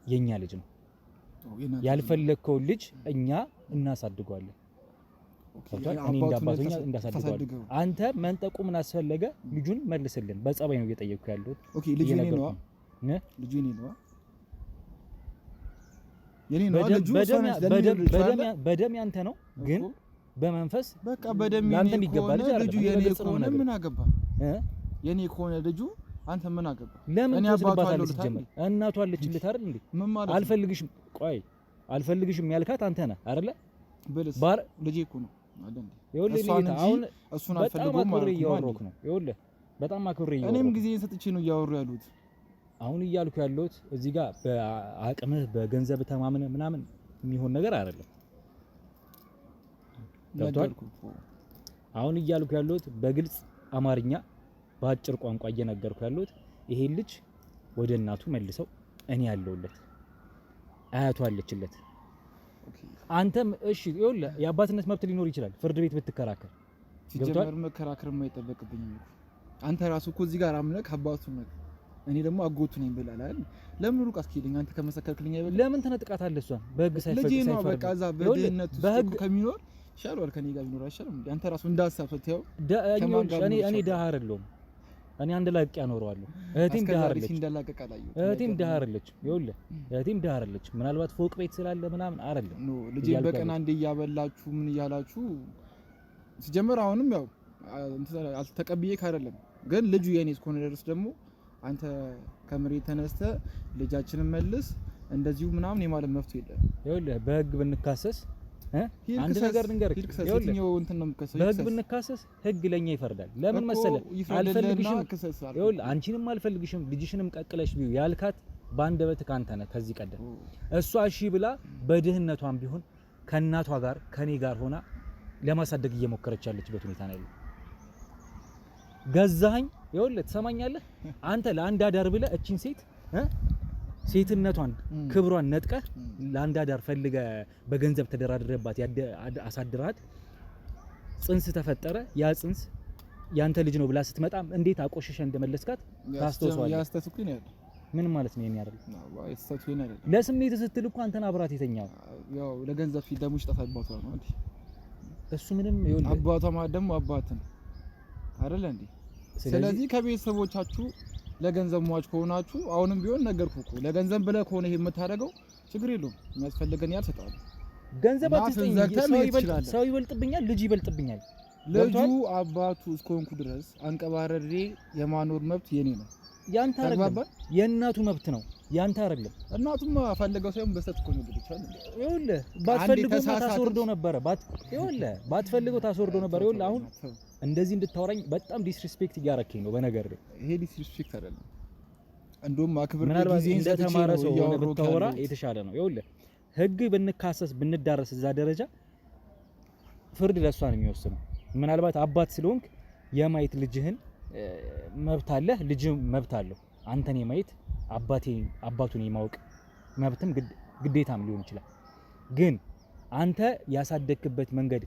የኛ ልጅ ነው። ያልፈለግከው ልጅ እኛ እናሳድገዋለን። ገብቷል? እኔ እንዳባቶኛ እንዳሳድገዋለን። አንተ መንጠቁ ምን አስፈለገ? ልጁን መልስልን። በጸባይ ነው እየጠየቅኩ ያለሁት። ኦኬ ልጁ እኔ ነው። ልጁ እኔ ነው። በደም ያንተ ነው፣ ግን በመንፈስ በቃ በደም ያንተ የሚገባል ልጁ የኔ ከሆነ ምን አገባ? የኔ ከሆነ ልጁ አንተ ምን አገባ? እኔ አባቷለሁ ሲጀመር እናቷ አለችልህ አይደል እንዴ? አልፈልግሽም። ቆይ አልፈልግሽም ያልካት አንተ ነህ አይደለ? በልስ ልጄ እኮ ነው አይደል? ይኸውልህ አሁን እሱን አልፈልገውም ማለት ነው። ይኸውልህ በጣም አክብሬ እኔም ጊዜን ሰጥቼ ነው እያወሩ ያሉት። አሁን እያልኩ ያለሁት እዚህ ጋር በአቅምህ በገንዘብ ተማምነህ ምናምን የሚሆን ነገር አይደለም። ገብቷል? አሁን እያልኩ ያለሁት በግልጽ አማርኛ በአጭር ቋንቋ እየነገርኩ ያለሁት ይሄ ልጅ ወደ እናቱ መልሰው፣ እኔ ያለሁለት አያቱ አለችለት። አንተም እሺ ይኸውልህ የአባትነት መብት ሊኖር ይችላል ፍርድ ቤት ብትከራከር። ሲጀመር መከራከር የማይጠበቅብኝም አንተ ራሱ እኮ እዚህ ጋር አምነህ አባቱ ነው እኔ ደግሞ አጎቱ ነኝ ብላል አይደል? ለምን ሩቅ አስኪልኝ አንተ ከመሰከርክልኝ አይበል? ለምን ተነጥቃታለህ? እሷን በህግ ሳይፈርድ ልጅ ነው በቃ እዛ በድህነት ውስጥ ከሚኖር ይሻላል ከኔ ጋር ቢኖር አይሻልም? አንተ ራሱ እንዳሳብ ስትያው እኔ ደሃ አይደለሁም። እኔ አንድ ላቅ ያኖረዋለሁ። እህቴም ድሃ አይደለች። እህቴም ድሃ አይደለች። ይኸውልህ እህቴም ድሃ አይደለች። ምናልባት ፎቅ ቤት ስላለ ምናምን አይደለም። ልጄ በቀን አንዴ እያበላችሁ ምን እያላችሁ ሲጀመር አሁንም ያው አልተቀብዬ ካይደለም ግን ልጁ የኔ እስከሆነ ድረስ ደግሞ አንተ ከመሬት ተነስተህ ልጃችንን መልስ እንደዚሁ ምናምን የማለት መፍቱ የለም። ይኸውልህ በህግ ብንካሰስ አንድ ነገር ልንገርህ፣ በህግ ብንካሰስ ህግ ለኛ ይፈርዳል። ለምን መሰለህ? አልፈልግሽም፣ ይኸውልህ አንቺንም አልፈልግሽም ልጅሽንም ቀቅለሽ ቢዩ ያልካት በአንደበት ካንተ ነህ። ከዚህ ቀደም እሷ እሺ ብላ በድህነቷም ቢሆን ከእናቷ ጋር ከኔ ጋር ሆና ለማሳደግ እየሞከረች ያለችበት ሁኔታ ነው ያለው። ገዛኸኝ፣ ይኸውልህ ትሰማኛለህ? አንተ ለአንድ አዳር ብለህ እቺን ሴት ሴትነቷን ክብሯን ነጥቀህ ለአንድ አዳር ፈልገህ በገንዘብ ተደራድረባት አሳድራት ጽንስ ተፈጠረ። ያ ጽንስ ያንተ ልጅ ነው ብላ ስትመጣም እንዴት አቆሽሸ እንደመለስካት ታስተውሷለህ። ያስተስኩኝ ነው። ምን ማለት ነው? የሚያደርግ ነው ያስተስኩኝ ነው። ለስሜት ስትል እኮ አንተን አብራት የተኛው ያው ለገንዘብ ፊት ደግሞ ይጠፋባቷ ነው እንዴ? እሱ ምንም ይኸውልህ አባቷ ማለት ደግሞ አባት ነው አይደል እንዴ? ስለዚህ ከቤተሰቦቻችሁ ለገንዘብ ሟች ከሆናችሁ አሁንም ቢሆን ነገርኩ እኮ ለገንዘብ ብለህ ከሆነ ይሄ የምታደርገው ችግር የለውም። የሚያስፈልገን ያህል እሰጥሃለሁ። ገንዘብ አትስጠኝ። ሰው ይበልጥብኛል፣ ልጅ ይበልጥብኛል። ልጁ አባቱ እስከሆንኩ ድረስ አንቀባረሬ የማኖር መብት የኔ ነው። ያንተ አይደለም፣ የእናቱ መብት ነው። ያንተ አይደለም። እናቱማ ፈልገው ሳይሆን በሰጥ እኮ ነው ልጅቻለ። ይኸውልህ ባትፈልገው ታስወርደው ነበረ። ባትፈልገው ታስወርደው ነበር። ይኸውልህ አሁን እንደዚህ እንድታወራኝ በጣም ዲስሪስፔክት እያረከኝ ነው። በነገር ይሄ ዲስሪስፔክት አይደለም፣ እንደውም አክብር ጊዜ እንደተማረ ሰው ሆነ ብታወራ የተሻለ ነው። ይኸውልህ ህግ ብንካሰስ ብንዳረስ እዛ ደረጃ ፍርድ ለሷ ነው የሚወስነው። ምናልባት አባት ስለሆንክ የማየት ልጅህን መብት አለህ፣ ልጅህም መብት አለው። አንተን የማየት አባቱን የማወቅ መብትም ግዴታም ሊሆን ይችላል። ግን አንተ ያሳደግክበት መንገድ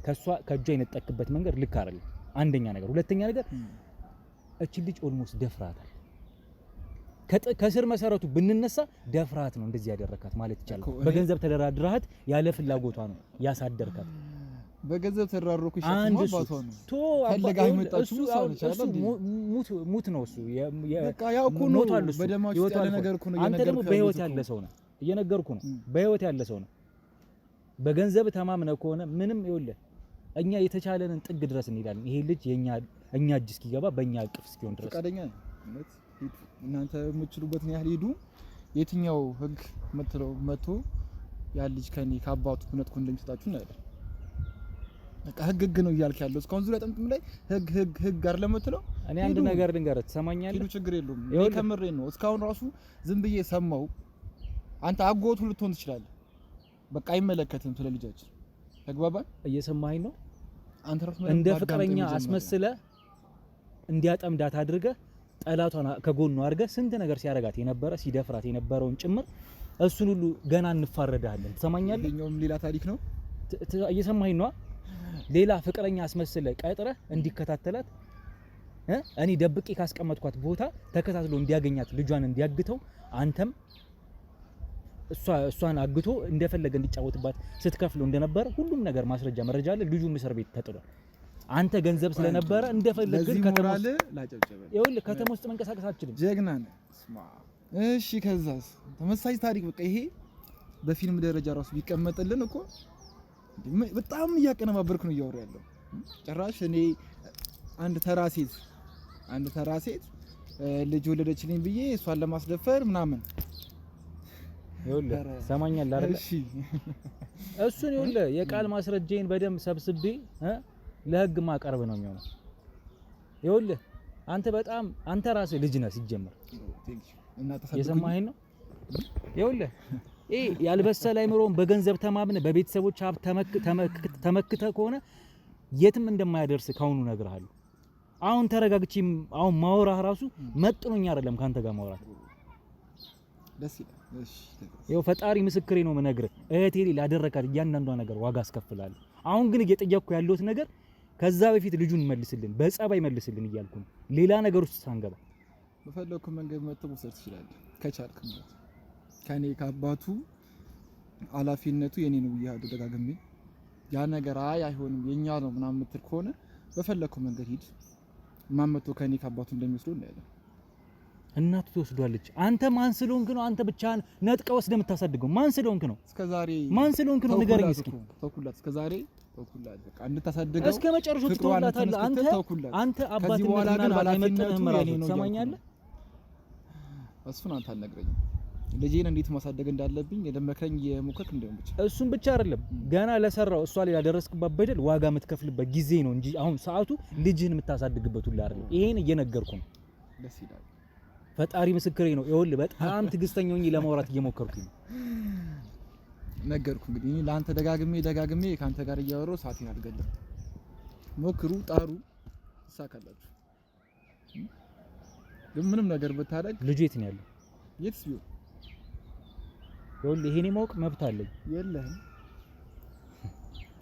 ከእጇ የነጠቅክበት መንገድ ልክ አይደለም። አንደኛ ነገር። ሁለተኛ ነገር እቺ ልጅ ኦልሞስት ደፍራታል። ከስር መሰረቱ ብንነሳ ደፍራት ነው እንደዚህ ያደረካት ማለት ይቻላል። በገንዘብ ተደራድረሃት ያለ ፍላጎቷ ነው ያሳደርካት። በገንዘብ ተደራድሮኩ ይሻላል አባቷ ነው ፈለጋ አይመጣችሁ ሙት ነው እሱ በቃ ያው እኮ ነው በደማችሁ ያለ ነገር እኮ ነው። አንተ ደግሞ በህይወት ያለ ሰው ነው እየነገርኩ ነው። በህይወት ያለ ሰው ነው። በገንዘብ ተማምነህ ከሆነ ምንም ይኸውልህ እኛ የተቻለንን ጥግ ድረስ እንሄዳለን። ይሄ ልጅ እኛ እጅ እስኪገባ በእኛ እቅፍ እስኪሆን ድረስ ፈቃደኛ ነን። እውነት እናንተ የምትችሉበትን ያህል ሄዱ። የትኛው ህግ መጥቶ ያ ልጅ ከኔ ከአባቱ እውነት ኮንደም ይሰጣችሁ ነው አይደል? በቃ ህግ ነው እያልክ ያለው እስካሁን ዙሪያ ጥምጥም ላይ ህግ ጋር ለምትለው እኔ አንድ ነገር ልንገርህ፣ ትሰማኛለህ? ሄዱ ችግር የለውም። እኔ ከምሬን ነው። እስካሁን ራሱ ዝም ብዬ ሰማው። አንተ አጎቱ ልትሆን ትችላለህ። በቃ አይመለከትም ስለ ልጃችን። ተግባባን? እየሰማኸኝ ነው? አንተ ራሱ እንደ ፍቅረኛ አስመስለህ እንዲያጠምዳት አድርገህ ጠላቷን ከጎኑ አድርገህ ስንት ነገር ሲያረጋት የነበረ ሲደፍራት የነበረውን ጭምር እሱን ሁሉ ገና እንፋረዳለን። ትሰማኛለህ? ለኛውም ሌላ ታሪክ ነው። እየሰማኸኝ ነው? ሌላ ፍቅረኛ አስመስለህ ቀጥረህ እንዲከታተላት እኔ ደብቄ ካስቀመጥኳት ቦታ ተከታትሎ እንዲያገኛት ልጇን እንዲያግተው አንተም እሷን አግቶ እንደፈለገ እንዲጫወትባት ስትከፍለው እንደነበረ ሁሉም ነገር ማስረጃ መረጃ አለ። ልጁ እስር ቤት ተጥሏል። አንተ ገንዘብ ስለነበረ እንደፈለግህ ከተማ ውስጥ መንቀሳቀስ አትችልም። ጀግና ነህ። እሺ ከዛስ ተመሳሳይ ታሪክ በቃ ይሄ በፊልም ደረጃ ራሱ ቢቀመጥልን እኮ በጣም እያቀነባበርክ ነው እያወራ ያለው። ጭራሽ እኔ አንድ ተራ ሴት ልጅ ወለደችልኝ ብዬ እሷን ለማስደፈር ምናምን ይኸውልህ ሰማኛል አይደል? እሺ እሱን ይኸውልህ የቃል ማስረጃዬን በደንብ ሰብስቤ ለህግ ማቀርብ ነው የሚሆነው። ይኸውልህ አንተ ራስህ ልጅ ነህ ሲጀመር። የሰማኸኝ ነው? ይኸውልህ ያልበሰለ አይምሮን በገንዘብ ተማምነህ በቤተሰቦች ሀብት ተመክተህ ከሆነ የትም እንደማያደርስ ካሁኑ እነግርሃለሁ። አሁን ተረጋግቼ አሁን ማውራህ ራሱ መጥኖኛ አይደለም ካንተ ጋር ማውራት። ደስ ይላል። እሺ ይኸው ፈጣሪ ምስክሬ ነው የምነግርህ። እህቴ ላደረካት እያንዳንዷ ነገር ዋጋ አስከፍላለሁ። አሁን ግን እየጠየቅኩ ያለሁት ነገር ከዛ በፊት ልጁን መልስልን፣ በጸባይ መልስልን እያልኩ ነው። ሌላ ነገር ውስጥ ሳንገባ በፈለኩ መንገድ መጥተህ መውሰድ ትችላለህ ከቻልክ ማለት ከኔ ከአባቱ ኃላፊነቱ የኔ ነው ብያለሁ ደጋግሜ። ያ ነገር አይሆንም የኛ ነው ምናምን የምትል ከሆነ በፈለኩ መንገድ ሂድ። ማመቶ ከኔ ከአባቱ እንደሚወስደው እናያለን። እናቱ ትወስዷለች። አንተ ማን ስለሆንክ ነው? አንተ ብቻህን ነጥቀ ወስደህ የምታሳድገው ማን ስለሆንክ ነው? እስከዛሬ ማን ስለሆንክ ነው? ንገረኝ እስኪ። ተውኩላት እስከዛሬ ተውኩላት። በቃ እንድታሳድገው እስከ መጨረሻው ትተውላታለህ። አንተ አባትነትና ባላመጣህ መራሱ ትሰማኛለህ? እሱን አንተ አልነግረኝም። ልጄን እንዴት ማሳደግ እንዳለብኝ ለመክረኝ የሞከርክ እንደውም ብቻ እሱን ብቻ አይደለም ገና ለሰራው እሷ ላይ ያደረስክባት በደል ዋጋ የምትከፍልበት ጊዜ ነው እንጂ አሁን ሰዓቱ ልጅህን የምታሳድግበት ሁሉ አይደለም። ይሄን እየነገርኩ ነው። ደስ ይላል። ፈጣሪ ምስክሬ ነው። ይኸውልህ በጣም ትዕግስተኛ ሆኜ ለማውራት እየሞከርኩኝ ነው። ነገርኩ እንግዲህ እኔ ለአንተ ደጋግሜ ካንተ ጋር እያወራሁ ሰዓቴን አልገለም። ሞክሩ፣ ጣሩ፣ ይሳካላችሁ። ግን ምንም ነገር ብታደርግ ልጅ የት ነው ያለው? የትስ ቢሆን ይኸውልህ ይሄኔ ማወቅ መብት አለኝ። የለህም።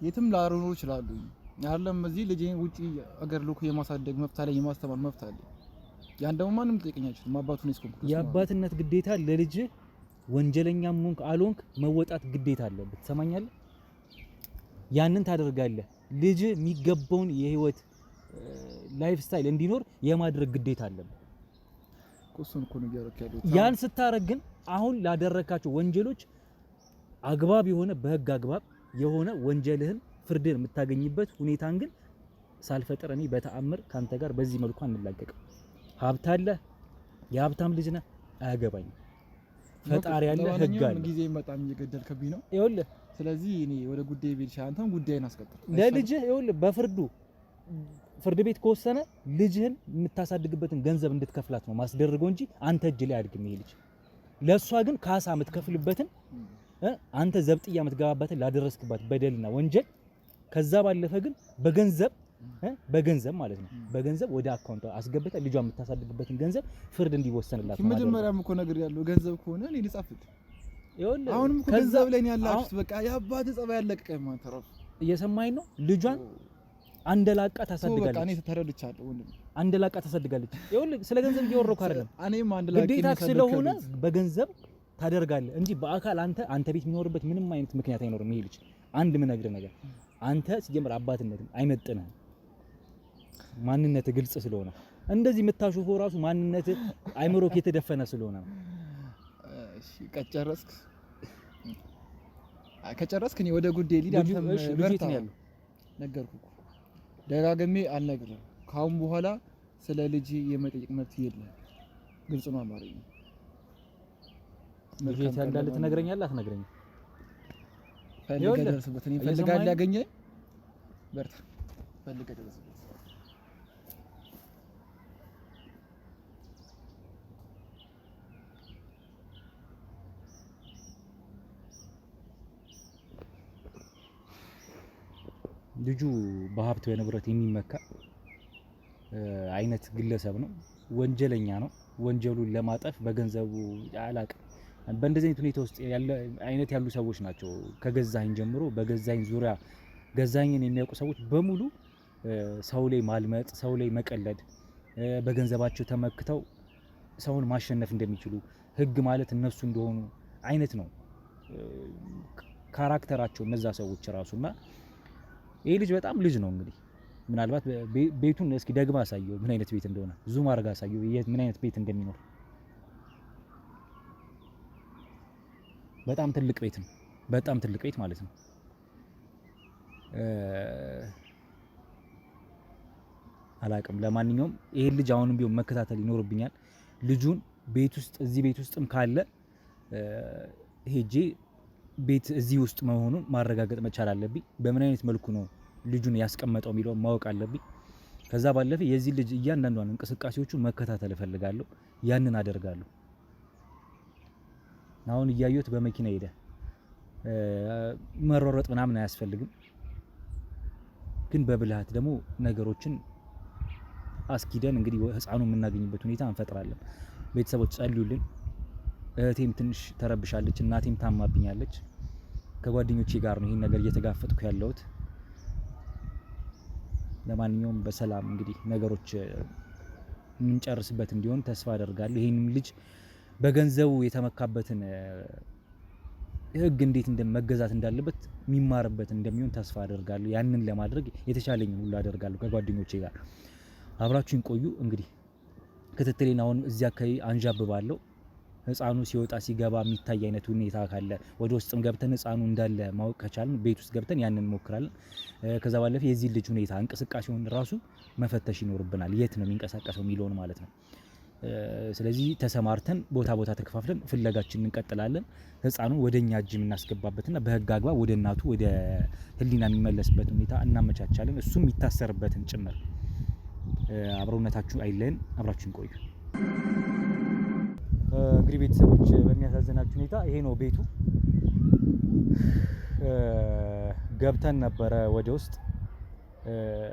የትም ላሮኖ ይችላሉ አይደለም። እዚህ ልጄን ውጪ አገር ልኮ የማሳደግ መብት አለኝ፣ የማስተማር መብት አለኝ። ያን ደግሞ ማንም ጠይቀኝ አይችልም። አባቱን እስኮንኩ የአባትነት ግዴታ ለልጅ ወንጀለኛም ሆንክ አልሆንክ መወጣት ግዴታ አለበት። ትሰማኛለህ? ያንን ታደርጋለህ። ልጅ የሚገባውን የህይወት ላይፍ ስታይል እንዲኖር የማድረግ ግዴታ አለበት። እሱን እኮ ነው ያደረክ ያለው። ያን ስታረግ ግን አሁን ላደረካቸው ወንጀሎች አግባብ የሆነ በህግ አግባብ የሆነ ወንጀልህን ፍርድን የምታገኝበት ሁኔታን ግን ሳልፈጥር እኔ በተአምር ካንተ ጋር በዚህ መልኩ አንላቀቅም። ሀብት አለ፣ የሀብታም ልጅ ነህ፣ አያገባኝም። ፈጣሪ ያለ ህግ አለ። ጊዜ በጣም እየገደልከብኝ ነው። ይኸውልህ ስለዚህ እኔ ወደ ጉዳይ ቤልሻ አንተም ጉዳይን አስቀጥል። ለልጅህ ይኸውልህ በፍርዱ ፍርድ ቤት ከወሰነ ልጅህን የምታሳድግበትን ገንዘብ እንድትከፍላት ነው ማስደርገው እንጂ አንተ እጅ ላይ አድርግም ይሄ ልጅ። ለሷ ግን ካሳ የምትከፍልበትን አንተ ዘብጥያ የምትገባበትን ላደረስክባት በደልና ወንጀል ከዛ ባለፈ ግን በገንዘብ ማለት ነው በገንዘብ ወደ አካውንት አስገብተህ ልጇን የምታሳድግበትን ገንዘብ ፍርድ እንዲወሰንላት ነው። መጀመሪያም እኮ ነገር ያለው ገንዘብ ከሆነ እኔ ልጻፍት። ይኸውልህ አሁንም እኮ ገንዘብ ላይ ነው ያላችሁት። በቃ የአባት ጸባይ ያለቀቀኝ ማን ተረፈ። እየሰማኸኝ ነው? ልጇን አንደላቃ ታሳድጋለች። በቃ እኔ ተረድቻለሁ ወንድም። አንደላቃ ታሳድጋለች። ይኸውልህ ስለ ገንዘብ እየወረኩ አይደለም። እኔም አንደላቃ ግዴታ ስለሆነ በገንዘብ ታደርጋለህ እንጂ በአካል አንተ ቤት የሚኖርበት ምንም አይነት ምክንያት አይኖርም። ይሄ ልጅ አንድ የምነግርህ ነገር አንተ ሲጀምር አባትነትም አይመጥንህም። ማንነት ግልጽ ስለሆነ እንደዚህ የምታሾፈው ራሱ ማንነት አይምሮክ የተደፈነ ስለሆነ ነው። እሺ ከጨረስክ እኔ ወደ ጉዳይ ሊድ አንተም በርታ ያለው ነገርኩህ። ደጋግሜ አልነግርህም። ካሁን በኋላ ስለ ልጅ የመጠየቅ መብት የለም። ግልጽ ነው አማርኛ። ልጅ እንዳለ ትነግረኛለህ አትነግረኝም? ፈልገህ ደርስበት። እኔ ፈልጋለህ ያገኘኝ በርታ ፈልገህ ደርስበት። ልጁ በሀብት በንብረት የሚመካ አይነት ግለሰብ ነው። ወንጀለኛ ነው። ወንጀሉን ለማጠፍ በገንዘቡ አላቅም። በእንደዚህ አይነት ሁኔታ ውስጥ ያሉ ሰዎች ናቸው። ከገዛኸኝ ጀምሮ በገዛኸኝ ዙሪያ ገዛኸኝን የሚያውቁ ሰዎች በሙሉ ሰው ላይ ማልመጥ፣ ሰው ላይ መቀለድ፣ በገንዘባቸው ተመክተው ሰውን ማሸነፍ እንደሚችሉ ህግ ማለት እነሱ እንደሆኑ አይነት ነው ካራክተራቸው እነዛ ሰዎች ራሱና ይሄ ልጅ በጣም ልጅ ነው። እንግዲህ ምናልባት ቤቱን እስኪ ደግማ አሳየው ምን አይነት ቤት እንደሆነ ዙም አድርጋ አሳየው ምን አይነት ቤት እንደሚኖር። በጣም ትልቅ ቤት ነው። በጣም ትልቅ ቤት ማለት ነው። አላቅም። ለማንኛውም ይሄ ልጅ አሁንም ቢሆን መከታተል ይኖርብኛል። ልጁን እዚህ ቤት ውስጥም ካለ ሄጄ ቤት እዚህ ውስጥ መሆኑን ማረጋገጥ መቻል አለብኝ። በምን አይነት መልኩ ነው ልጁን ያስቀመጠው የሚለውን ማወቅ አለብኝ። ከዛ ባለፈ የዚህ ልጅ እያንዳንዷን እንቅስቃሴዎቹን መከታተል እፈልጋለሁ። ያንን አደርጋለሁ። አሁን እያየሁት በመኪና ሄደ። መሯሯጥ ምናምን አያስፈልግም። ግን በብልሃት ደግሞ ነገሮችን አስኪደን እንግዲህ ህፃኑን የምናገኝበት ሁኔታ እንፈጥራለን። ቤተሰቦች ጸልዩልን። እህቴም ትንሽ ተረብሻለች፣ እናቴም ታማብኛለች። ከጓደኞቼ ጋር ነው ይሄን ነገር እየተጋፈጥኩ ያለሁት። ለማንኛውም በሰላም እንግዲህ ነገሮች የምንጨርስበት እንዲሆን ተስፋ አደርጋለሁ። ይሄንም ልጅ በገንዘቡ የተመካበትን ህግ እንዴት እንደመገዛት እንዳለበት የሚማርበት እንደሚሆን ተስፋ አደርጋለሁ። ያንን ለማድረግ የተቻለኝን ሁሉ አደርጋለሁ ከጓደኞቼ ጋር። አብራችሁን ቆዩ። እንግዲህ ክትትሌን አሁን እዚያ አካባቢ አንዣብባለሁ። ህፃኑ ሲወጣ ሲገባ የሚታይ አይነት ሁኔታ ካለ ወደ ውስጥም ገብተን ህፃኑ እንዳለ ማወቅ ከቻልን ቤት ውስጥ ገብተን ያንን እንሞክራለን። ከዛ ባለፈ የዚህ ልጅ ሁኔታ እንቅስቃሴውን ራሱ መፈተሽ ይኖርብናል፣ የት ነው የሚንቀሳቀሰው የሚለውን ማለት ነው። ስለዚህ ተሰማርተን ቦታ ተከፋፍለን ፍለጋችንን እንቀጥላለን። ህፃኑን ወደኛ እጅ የምናስገባበትና በህግ አግባብ ወደ እናቱ ወደ ህሊና የሚመለስበት ሁኔታ እናመቻቻለን። እሱም የሚታሰርበትን ጭምር። አብሮነታችሁ አይለየን። አብራችሁን ቆዩ። እንግዲህ ቤተሰቦች በሚያሳዝናችሁ ሁኔታ ይሄ ነው ቤቱ። ገብተን ነበረ ወደ ውስጥ።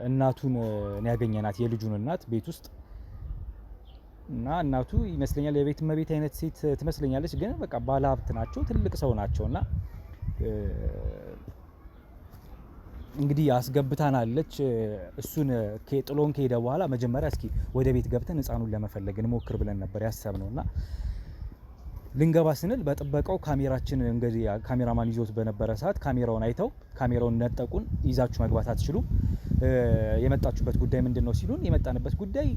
እናቱን ያገኘናት የልጁን እናት ቤት ውስጥ እና እናቱ ይመስለኛል የቤት እመቤት አይነት ሴት ትመስለኛለች። ግን በቃ ባለሀብት ናቸው፣ ትልቅ ሰው ናቸውና እንግዲህ አስገብታናለች። እሱን ጥሎን ከሄደ በኋላ መጀመሪያ እስኪ ወደ ቤት ገብተን ህፃኑን ለመፈለግ እንሞክር ብለን ነበር ያሰብነውና ልንገባ ስንል በጥበቃው ካሜራችን እንግዲህ ካሜራማን ይዞት በነበረ ሰዓት ካሜራውን አይተው ካሜራውን ነጠቁን። ይዛችሁ መግባት አትችሉም፣ የመጣችሁበት ጉዳይ ምንድነው ሲሉን የመጣንበት ጉዳይ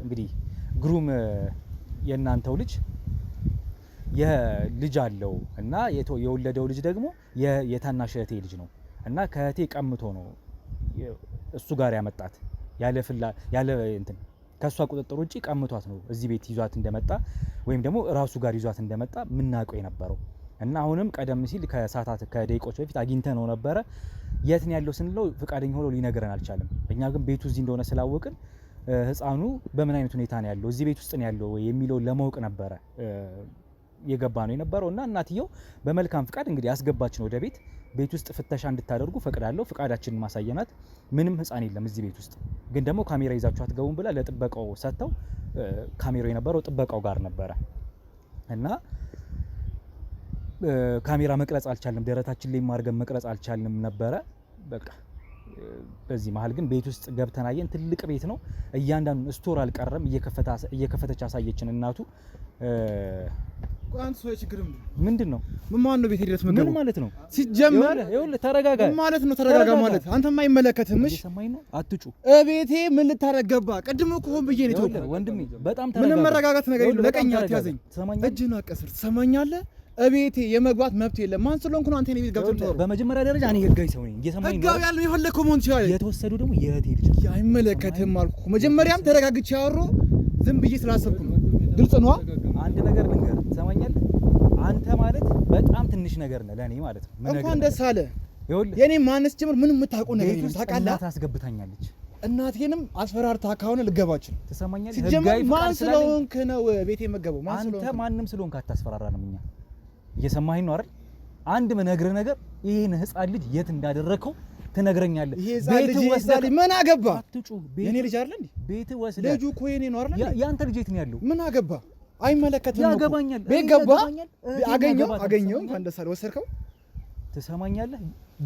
እንግዲህ ግሩም የእናንተው ልጅ የልጅ አለው እና የወለደው ልጅ ደግሞ የታናሽ እህቴ ልጅ ነው እና ከእህቴ ቀምቶ ነው እሱ ጋር ያመጣት ያለ እንትን ከሷ ቁጥጥር ውጪ ቀምቷት ነው እዚህ ቤት ይዟት እንደመጣ ወይም ደግሞ ራሱ ጋር ይዟት እንደመጣ ምናውቀው የነበረው እና አሁንም ቀደም ሲል ከሰዓታት ከደቂቆች በፊት አግኝተ ነው ነበረ። የት ነው ያለው ስንለው ፍቃደኛ ሆኖ ሊነግረን አልቻለም። እኛ ግን ቤቱ እዚህ እንደሆነ ስላወቅን ህፃኑ በምን አይነት ሁኔታ ነው ያለው፣ እዚህ ቤት ውስጥ ነው ያለው የሚለው ለማወቅ ነበረ የገባ ነው የነበረው እና እናትየው በመልካም ፍቃድ እንግዲህ አስገባችን ወደ ቤት። ቤት ውስጥ ፍተሻ እንድታደርጉ ፈቅዳለሁ። ፍቃዳችንን ማሳየናት። ምንም ህፃን የለም እዚህ ቤት ውስጥ፣ ግን ደግሞ ካሜራ ይዛችሁ አትገቡም ብላ ለጥበቃው ሰጥተው ካሜራው የነበረው ጥበቃው ጋር ነበረ እና ካሜራ መቅረጽ አልቻልንም። ደረታችን ላይ ማርገን መቅረጽ አልቻልንም ነበረ። በቃ በዚህ መሀል ግን ቤት ውስጥ ገብተን አየን። ትልቅ ቤት ነው። እያንዳንዱ ስቶር አልቀረም። እየከፈተች አሳየችን እናቱ። አንተ ሰው ችግርም ምንድን ነው? ምን ማለት ነው? ቤት ድረስ መገቡ ምን ማለት ነው? ሲጀመር ይኸውልህ ተረጋጋ። ምን ማለት ነው? ተረጋጋ ማለት አንተማ አይመለከትም። እሺ ሰማኝ ነው። አትጩ። ቤቴ ምን ልታረግ ገባ? ቅድም እኮ ሆን ብዬ ነው የተወው። ወንድሜ በጣም ተረጋጋ። ምንም መረጋጋት ነገር የለም። ለቀኛ አትያዘኝ። እጅህን አቀስር። ትሰማኛለህ? ቤቴ የመግባት መብት የለም። ማን ስለሆንኩ ነው አንተ እኔ ቤት ገብተህ የምትኖረው? በመጀመሪያ ደረጃ እኔ ህጋዊ ሰው ነኝ። እየሰማኝ ነው። ህጋዊ ያለው የፈለከው መሆን ይችላል። የተወሰዱ ደግሞ የእህቴ ልጅ አይመለከትም አልኩ። መጀመሪያም ተረጋግቼ ያወራሁ ዝም ብዬ ስላሰብኩ ነው። ግልጽ ነው። አንድ ነገር ልንገርህ፣ ትሰማኛለህ? አንተ ማለት በጣም ትንሽ ነገር ነህ ለኔ ማለት ነው። እንኳን ደስ አለ። የኔ ማንስ ጀምር ምንም የምታውቀው ነገር የለም። ታውቃለህ? እናት አስገብታኛለች። እናቴንም አስፈራርታ ካሁን ልገባችን። ትሰማኛለህ? ሲጀመር ማን ስለሆንክ ነው ቤቴ መገበው? አንተ ማንም ስለሆንክ አታስፈራራንም። እኛ እየሰማኸኝ ነው አይደል? አንድ ምነግርህ ነገር ይሄን ህፃን ልጅ የት እንዳደረከው ትነግረኛለህ። ቤት ወስደህ ምን አገባ? አትጩ። የኔ ልጅ አይደል እንዴ? ቤት ወስደህ ልጁ እኮ የኔ ነው አይደል? ያንተ ልጅ የት ነው ያለው? ምን አገባ? አይመለከትም። ያገባኛል። ቤት ገባ አገኘው እንኳን ደስ አለ። ወሰድከው። ትሰማኛለህ?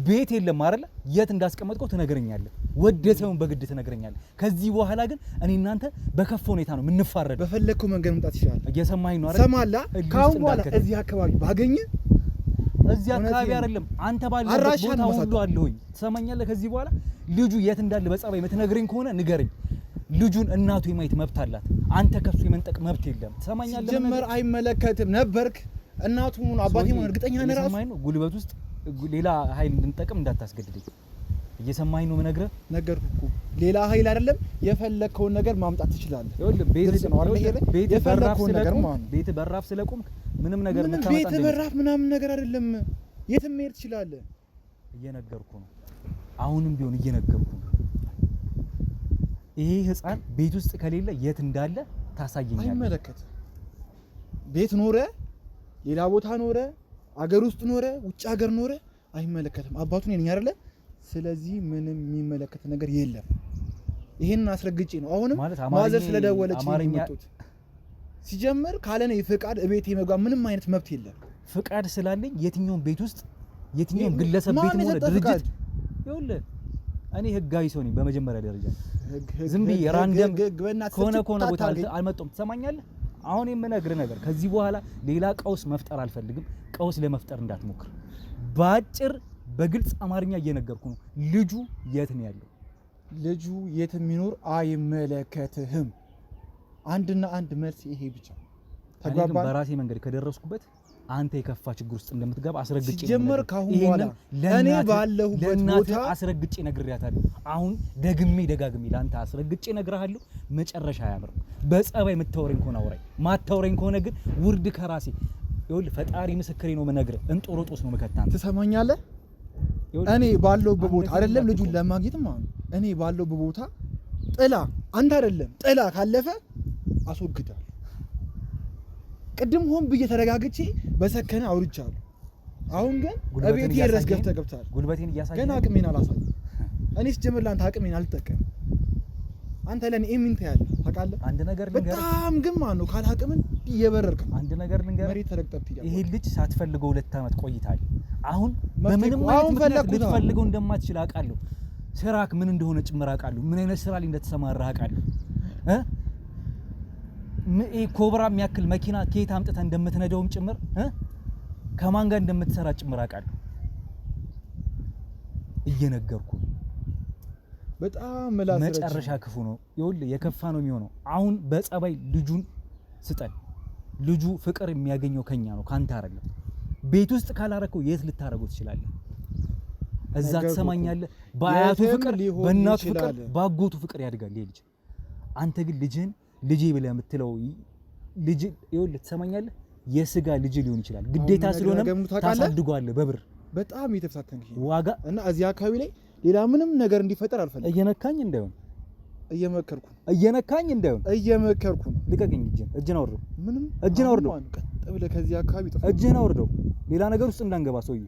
ቤት የለም አይደል? የት እንዳስቀመጥከው ትነግረኛለህ። ወደሰውን በግድ ትነግረኛለህ። ከዚህ በኋላ ግን እኔ እናንተ በከፋ ሁኔታ ነው የምንፋረደው። በፈለግከው መንገድ መምጣት ይችላል። እየሰማኸኝ ነው አይደል? ሰማላ። ካሁን በኋላ እዚህ አካባቢ ባገኘ እዚህ አካባቢ አይደለም አንተ ባለበት ቦታ ሁሉ አለሁኝ። ትሰማኛለህ? ከዚህ በኋላ ልጁ የት እንዳለ በጸባይ የምትነግረኝ ከሆነ ንገረኝ። ልጁን እናቱ የማየት መብት አላት። አንተ ከሱ የመንጠቅ መብት የለም። ትሰማኛለህ? ጀመር አይመለከትም ነበርክ። እናቱ ምን አባቴ ምን እርግጠኛ ነህ? ራሱ ጉልበት ውስጥ ሌላ ኃይል እንድንጠቅም እንዳታስገድደኝ። እየሰማኸኝ ነው የምነግርህ? ነገርኩህ እኮ ሌላ ኃይል አይደለም። የፈለከውን ነገር ማምጣት ትችላለህ። ቤት በራፍ ስለቆምክ ምንም ነገር የምታመጣ ቤት በራፍ ምናምን ነገር አይደለም። የትም መሄድ ትችላለህ። እየነገርኩህ ነው። አሁንም ቢሆን እየነገርኩህ ነው። ይሄ ህፃን ቤት ውስጥ ከሌለ የት እንዳለ ታሳየኛለህ። አይመለከትም። ቤት ኖረ፣ ሌላ ቦታ ኖረ፣ አገር ውስጥ ኖረ፣ ውጭ ሀገር ኖረ፣ አይመለከትም። አባቱን የኔ አይደለ? ስለዚህ ምንም የሚመለከት ነገር የለም። ይሄን አስረግጬ ነው አሁንም ማዘር ስለደወለች የመጡት። ሲጀመር ካለኔ ፍቃድ እቤት የመግባት ምንም አይነት መብት የለም። ፍቃድ ስላለኝ የትኛውም ቤት ውስጥ የትኛውም ግለሰብ ቤት ሆነ ድርጅት ይኸውልህ እኔ ህጋዊ ሰው ነኝ። በመጀመሪያ ደረጃ ዝም ብዬ ራንደም ከሆነ ቦታ አልመጣሁም። ትሰማኛለህ? አሁን የምነግርህ ነገር ከዚህ በኋላ ሌላ ቀውስ መፍጠር አልፈልግም። ቀውስ ለመፍጠር እንዳትሞክር። በአጭር በግልጽ አማርኛ እየነገርኩ ነው። ልጁ የት ነው ያለው? ልጁ የትም ይኖር አይመለከትህም። አንድና አንድ መልስ ይሄ ብቻ። ተግባባን። በራሴ መንገድ ከደረስኩበት አንተ የከፋ ችግር ውስጥ እንደምትገባ አስረግጬ ጀመር። ካሁን በኋላ እኔ ባለሁበት ቦታ አስረግጬ ነግሬያታለሁ። አሁን ደጋግሜ ለአንተ አስረግጬ ነግሬሃለሁ። መጨረሻ አያምርም። በጸባይ የምታወረኝ ከሆነ አውራኝ፣ ማታወረኝ ከሆነ ግን ውርድ ከራሴ ይኸውልህ፣ ፈጣሪ ምስክሬ ነው የምነግርህ። እንጦሮጦስ ነው የምከታንተ። ትሰማኛለህ? እኔ ባለሁበት ቦታ አይደለም ልጁን ለማግኘት ማለት ነው። እኔ ባለሁበት ቦታ ጥላ አንተ አይደለም ጥላ ካለፈ አስወግዳለሁ። ቅድም ሆን ብዬ ተረጋግቼ በሰከነ አውርቻለሁ። አሁን ግን እቤቴ ድረስ ገብተሃል። ጉልበቴን እያሳየህ ገና አቅሜን አላሳየም። እኔ ስጀምር ለአንተ አቅሜን አልጠቀም። አንተ ለኔ ኤሚንት ያለ ታውቃለህ። አንድ ነገር ልንገርህ፣ በጣም ግን ማነው ካላቅምን እየበረርክ ነው። አንድ ነገር ልንገርህ፣ መሬት ተረግጠህ ትያለህ። ይሄ ልጅ ሳትፈልገው 2 ዓመት ቆይታል። አሁን በምንም አይነት ልትፈልገው እንደማትችል አውቃለሁ። ስራክ ምን እንደሆነ ጭምር አውቃለሁ። ምን አይነት ስራ ላይ እንደተሰማራህ አውቃለሁ። ኮብራ የሚያክል መኪና ከየት አምጥተህ እንደምትነዳውም ጭምር ከማን ጋር እንደምትሰራ ጭምር አውቃለሁ። እየነገርኩ በጣም መጨረሻ ክፉ ነው። ይኸውልህ የከፋ ነው የሚሆነው። አሁን በጸባይ ልጁን ስጠን። ልጁ ፍቅር የሚያገኘው ከኛ ነው ካንተ አይደለም። ቤት ውስጥ ካላረከው የት ልታረገው ትችላለህ? እዛ ትሰማኛለህ? በአያቱ ፍቅር፣ በእናቱ ፍቅር፣ ባጎቱ ፍቅር ያድጋል ይሄ ልጅ። አንተ ግን ልጅህን ልጄ ብለህ የምትለው ልጅ ይኸውልህ ትሰማኛለህ? የስጋ ልጅ ሊሆን ይችላል። ግዴታ ስለሆነ ታሳድጓለህ በብር። በጣም የተፈታተንክ ዋጋ እና እዚህ አካባቢ ላይ ሌላ ምንም ነገር እንዲፈጠር አልፈልግም። እየነካኝ እንዳይሆን እየመከርኩ ነው። ልቀቀኝ። እጅን አውርደው። ምንም እጅን አውርደው። ቀጥ ብለህ ከዚህ አካባቢ ጠፋ። እጅን አውርደው። ሌላ ነገር ውስጥ እንዳንገባ ሰውዬ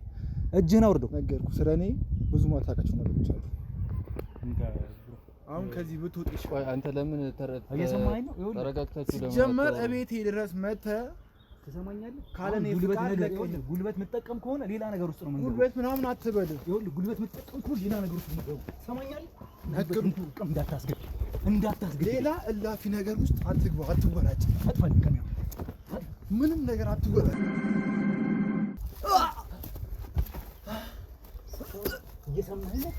እጅን አውርደው። ነገርኩህ። ስለኔ ብዙ ማታውቃቸው ነገሮች አሉ። አሁን ከዚህ ብትወጥ ይሻላል። አንተ ለምን እየሰማኸኝ ነው? ተረጋግታችሁ ጀመር እቤቴ ድረስ መተህ ትሰማኛለህ? ካለኔ ጉልበት የምትጠቀም ከሆነ ሌላ ነገር ውስጥ ነው የምንገባው። ጉልበት ምናምን አትበል። ይኸውልህ ጉልበት የምትጠቀም ከሆነ ሌላ ነገር ውስጥ ነው የምንገባው። ትሰማኛለህ? እንዳታስገድ ሌላ እላፊ ነገር ውስጥ አትግባ። አትወራጭ። አጥፋኝ ከሚያ ምንም ነገር አትወራጭ። እየሰማኸኝ ነው?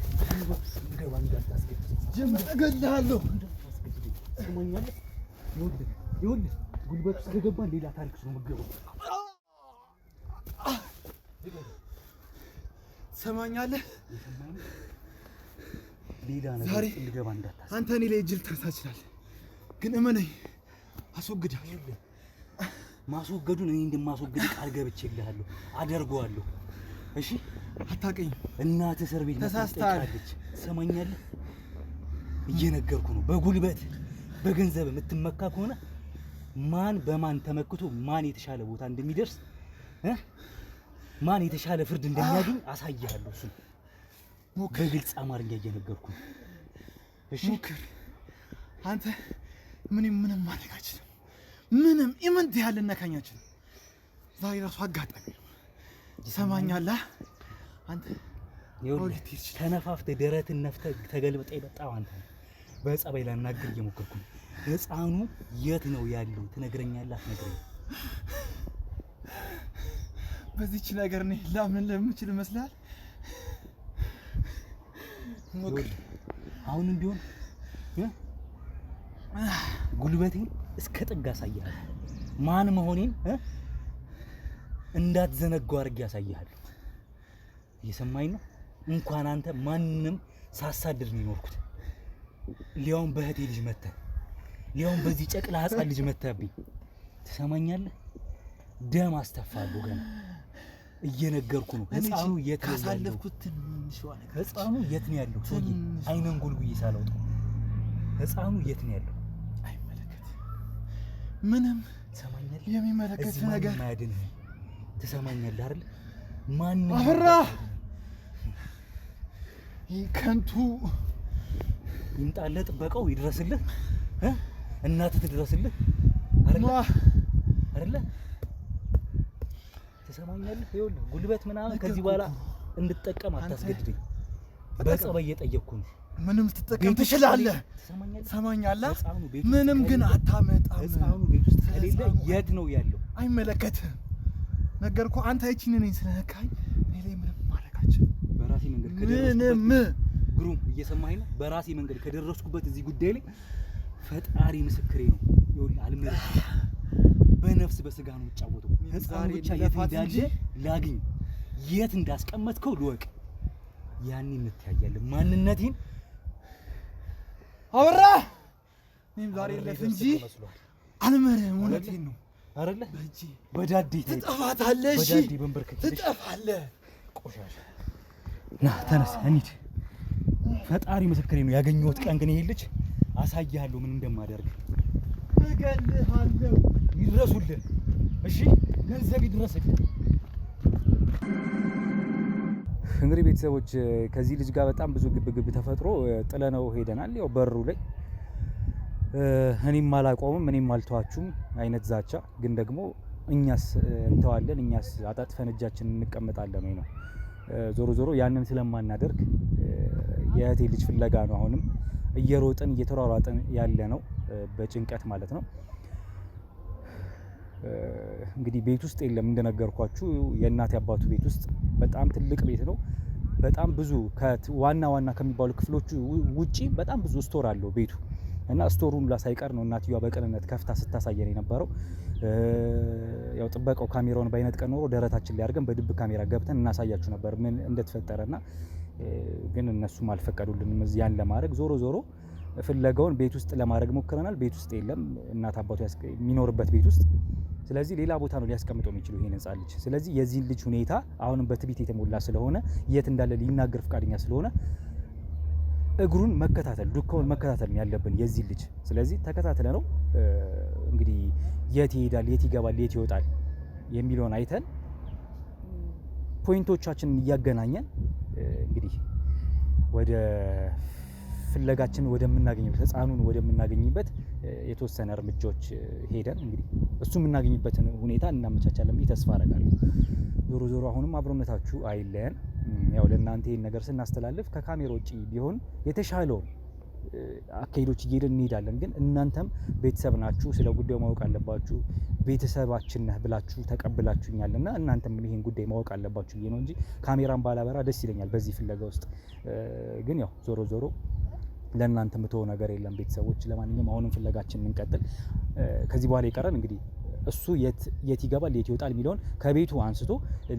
ገባ። እንዳታስገድ ጀመር እገልሃለሁ። ትሰማኛለህ? ይኸውልህ ጉልበት ውስጥ ከገባን ሌላ ታሪክ ነው የምትገባው። ትሰማኛለህ? ሌላ ነገር ልገባ እንዳታስብ። አንተ እኔ ላይ እጅ ልትነሳ ትችላለህ፣ ግን እመነኝ አስወግዳለሁ። ማስወገዱን እኔ እንደማስወግድ ቃል ገብቼልሃለሁ፣ አደርገዋለሁ። እሺ? አታውቅኝም። እናትህ እስር ቤት ተሳስተሃለች። ትሰማኛለህ? እየነገርኩ ነው። በጉልበት በገንዘብ የምትመካ ከሆነ ማን በማን ተመክቶ ማን የተሻለ ቦታ እንደሚደርስ ማን የተሻለ ፍርድ እንደሚያገኝ አሳያለሁ። እሱ በግልጽ አማርኛ እየነገርኩ ነው። እሺ ሞክር። አንተ ምንም ማድረግ አልችልም። ምንም ኢምንት ያህል ነካኛችን ዛሬ ራሱ አጋጣሚ ነው። ትሰማኛለህ? አንተ ተነፋፍተህ ደረትን ነፍተህ ተገልብጠህ የመጣው አንተ ነው። በጸባይ ላናግር እየሞከርኩ ነው። ህፃኑ የት ነው ያለው? ትነግረኛለህ? አትነግረኝም? በዚህች ነገር እኔ ላምን ለምችል ይመስላል። አሁንም ቢሆን ጉልበቴን እስከ ጥግ አሳይሃለሁ። ማን መሆኔን እንዳትዘነጋው አድርጌ አሳይሃለሁ። እየሰማኝ ነው? እንኳን አንተ ማንንም ሳሳድድ ነው የኖርኩት። ሊያውም በእህቴ ልጅ መተህ ሊያውም በዚህ ጨቅላ ህፃን ልጅ መተህብኝ። ትሰማኛለህ? ደም አስተፋለሁ ገና። እየነገርኩ ነው። ህፃኑ የት ነው ያለው? ህፃኑ የት ነው ያለው? ሰውዬ አይነን ጉልጉዬ ሳላውጣው ህፃኑ የት ነው ያለው? አይመለከትም። ምንም ትሰማኛለህ? የሚመለከት ነገር ማያድንህ። ትሰማኛለህ አይደል? ማን አፈራ ከንቱ ይምጣልህ፣ ጥበቃው ይድረስልህ፣ እናትህ ትድረስልህ አይደለ? ትሰማኛለህ? ይኸውልህ ጉልበት ምናምን ከዚህ በኋላ እንድትጠቀም አታስገድደኝ። በጸባይ እየጠየቅኩ ነው። ምንም ትጠቀም ትችላለህ። ትሰማኛለህ? ምንም ግን አታመጣም። ህፃኑ ቤት ውስጥ ከሌለ የት ነው ያለው? አይመለከትህም። ነገርኩህ። አንተ እቺን ነኝ ስለነካኝ እኔ ላይ ምንም ማድረግ አልችልም። በራሴ መንገድ ምንም ግሩም እየሰማኸኝ ነው? በራሴ መንገድ ከደረስኩበት እዚህ ጉዳይ ላይ ፈጣሪ ምስክሬ ነው። ይኸውልህ አልምርህ፣ በነፍስ በስጋ ነው የምጫወተው። ህፃኑ ብቻ የት እንዳለ ላግኝ፣ የት እንዳስቀመጥከው ልወቅ። ያኔ እንተያያለን። ማንነቴን አወራ እኔም ዛሬ ለፍ እንጂ አልምርህም። እውነቴን ነው አይደለ? በዳዴ ትጠፋታለህ። እሺ በዳዴ በንበርከክ ትጠፋለህ። ቆሻሻ ና ተነስ እንሂድ። ፈጣሪ ምስክሬ ነው። ያገኘሁት ቀን ግን ይሄ ልጅ አሳያለሁ ምን እንደማደርግ። እገልሃለሁ። ይድረሱልህ። እሺ ገንዘብ ይድረስልህ። እንግዲህ ቤተሰቦች ከዚህ ልጅ ጋር በጣም ብዙ ግብግብ ተፈጥሮ ጥለነው ሄደናል። ያው በሩ ላይ እኔም አላቆምም እኔም አልተዋችሁም አይነት ዛቻ። ግን ደግሞ እኛስ እንተዋለን? እኛስ አጣጥፈን እጃችን እንቀመጣለን ወይ ነው? ዞሮ ዞሮ ያንን ስለማናደርግ የእህቴ ልጅ ፍለጋ ነው አሁንም እየሮጥን እየተሯሯጥን ያለ ነው፣ በጭንቀት ማለት ነው። እንግዲህ ቤት ውስጥ የለም እንደነገርኳችሁ፣ የእናቴ አባቱ ቤት ውስጥ በጣም ትልቅ ቤት ነው። በጣም ብዙ ዋና ዋና ከሚባሉ ክፍሎቹ ውጪ በጣም ብዙ ስቶር አለው ቤቱ እና ስቶሩን ላሳይቀር ነው እናትየዋ በቅንነት ከፍታ ስታሳየን የነበረው። ያው ጥበቃው ካሜራውን ባይነት ቀን ኖሮ ደረታችን ላይ አድርገን በድብ ካሜራ ገብተን እናሳያችሁ ነበር ምን እንደተፈጠረና፣ ግን እነሱም አልፈቀዱልንም ያን ለማድረግ። ዞሮ ዞሮ ፍለጋውን ቤት ውስጥ ለማድረግ ሞክረናል። ቤት ውስጥ የለም እናት አባቱ የሚኖርበት ቤት ውስጥ። ስለዚህ ሌላ ቦታ ነው ሊያስቀምጠው የሚችሉ ይሄን ህፃን ልጅ። ስለዚህ የዚህን ልጅ ሁኔታ አሁንም በትቢት የተሞላ ስለሆነ የት እንዳለ ሊናገር ፈቃደኛ ስለሆነ እግሩን መከታተል ዱካውን መከታተል ያለብን የዚህ ልጅ። ስለዚህ ተከታተለ ነው እንግዲህ የት ይሄዳል፣ የት ይገባል፣ የት ይወጣል የሚለውን አይተን ፖይንቶቻችንን እያገናኘን እንግዲህ ወደ ፍለጋችን ወደምናገኝበት ህፃኑን ወደምናገኝበት የተወሰነ እርምጃዎች ሄደን እንግዲህ እሱ የምናገኝበትን ሁኔታ እናመቻቻለን ብዬ ተስፋ አደርጋለሁ። ዞሮ ዞሮ አሁንም አብሮነታችሁ አይለየን። ያው ለእናንተ ይሄን ነገር ስናስተላልፍ ከካሜራ ውጪ ቢሆን የተሻለውን አካሄዶች እየሄድን እንሄዳለን። ግን እናንተም ቤተሰብ ናችሁ፣ ስለ ጉዳዩ ማወቅ አለባችሁ። ቤተሰባችን ነህ ብላችሁ ተቀብላችሁኛልና እናንተም ይሄን ጉዳይ ማወቅ አለባችሁ ብዬ ነው እንጂ ካሜራን ባላበራ ደስ ይለኛል በዚህ ፍለጋ ውስጥ። ግን ያው ዞሮ ዞሮ ለእናንተ ምተው ነገር የለም ቤተሰቦች። ለማንኛውም አሁንም ፍለጋችን እንቀጥል። ከዚህ በኋላ ይቀረን እንግዲህ እሱ የት ይገባል የት ይወጣል የሚለውን ከቤቱ አንስቶ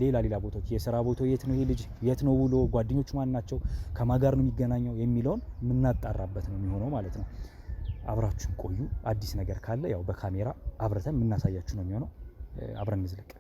ሌላ ቦታዎች የስራ ቦታው የት ነው፣ ይሄ ልጅ የት ነው ውሎ፣ ጓደኞቹ ማን ናቸው፣ ከማን ጋር ነው የሚገናኘው የሚለውን የምናጣራበት ነው የሚሆነው ማለት ነው። አብራችሁን ቆዩ። አዲስ ነገር ካለ ያው በካሜራ አብረተን የምናሳያችሁ ነው የሚሆነው። አብረን እንዝለቅ።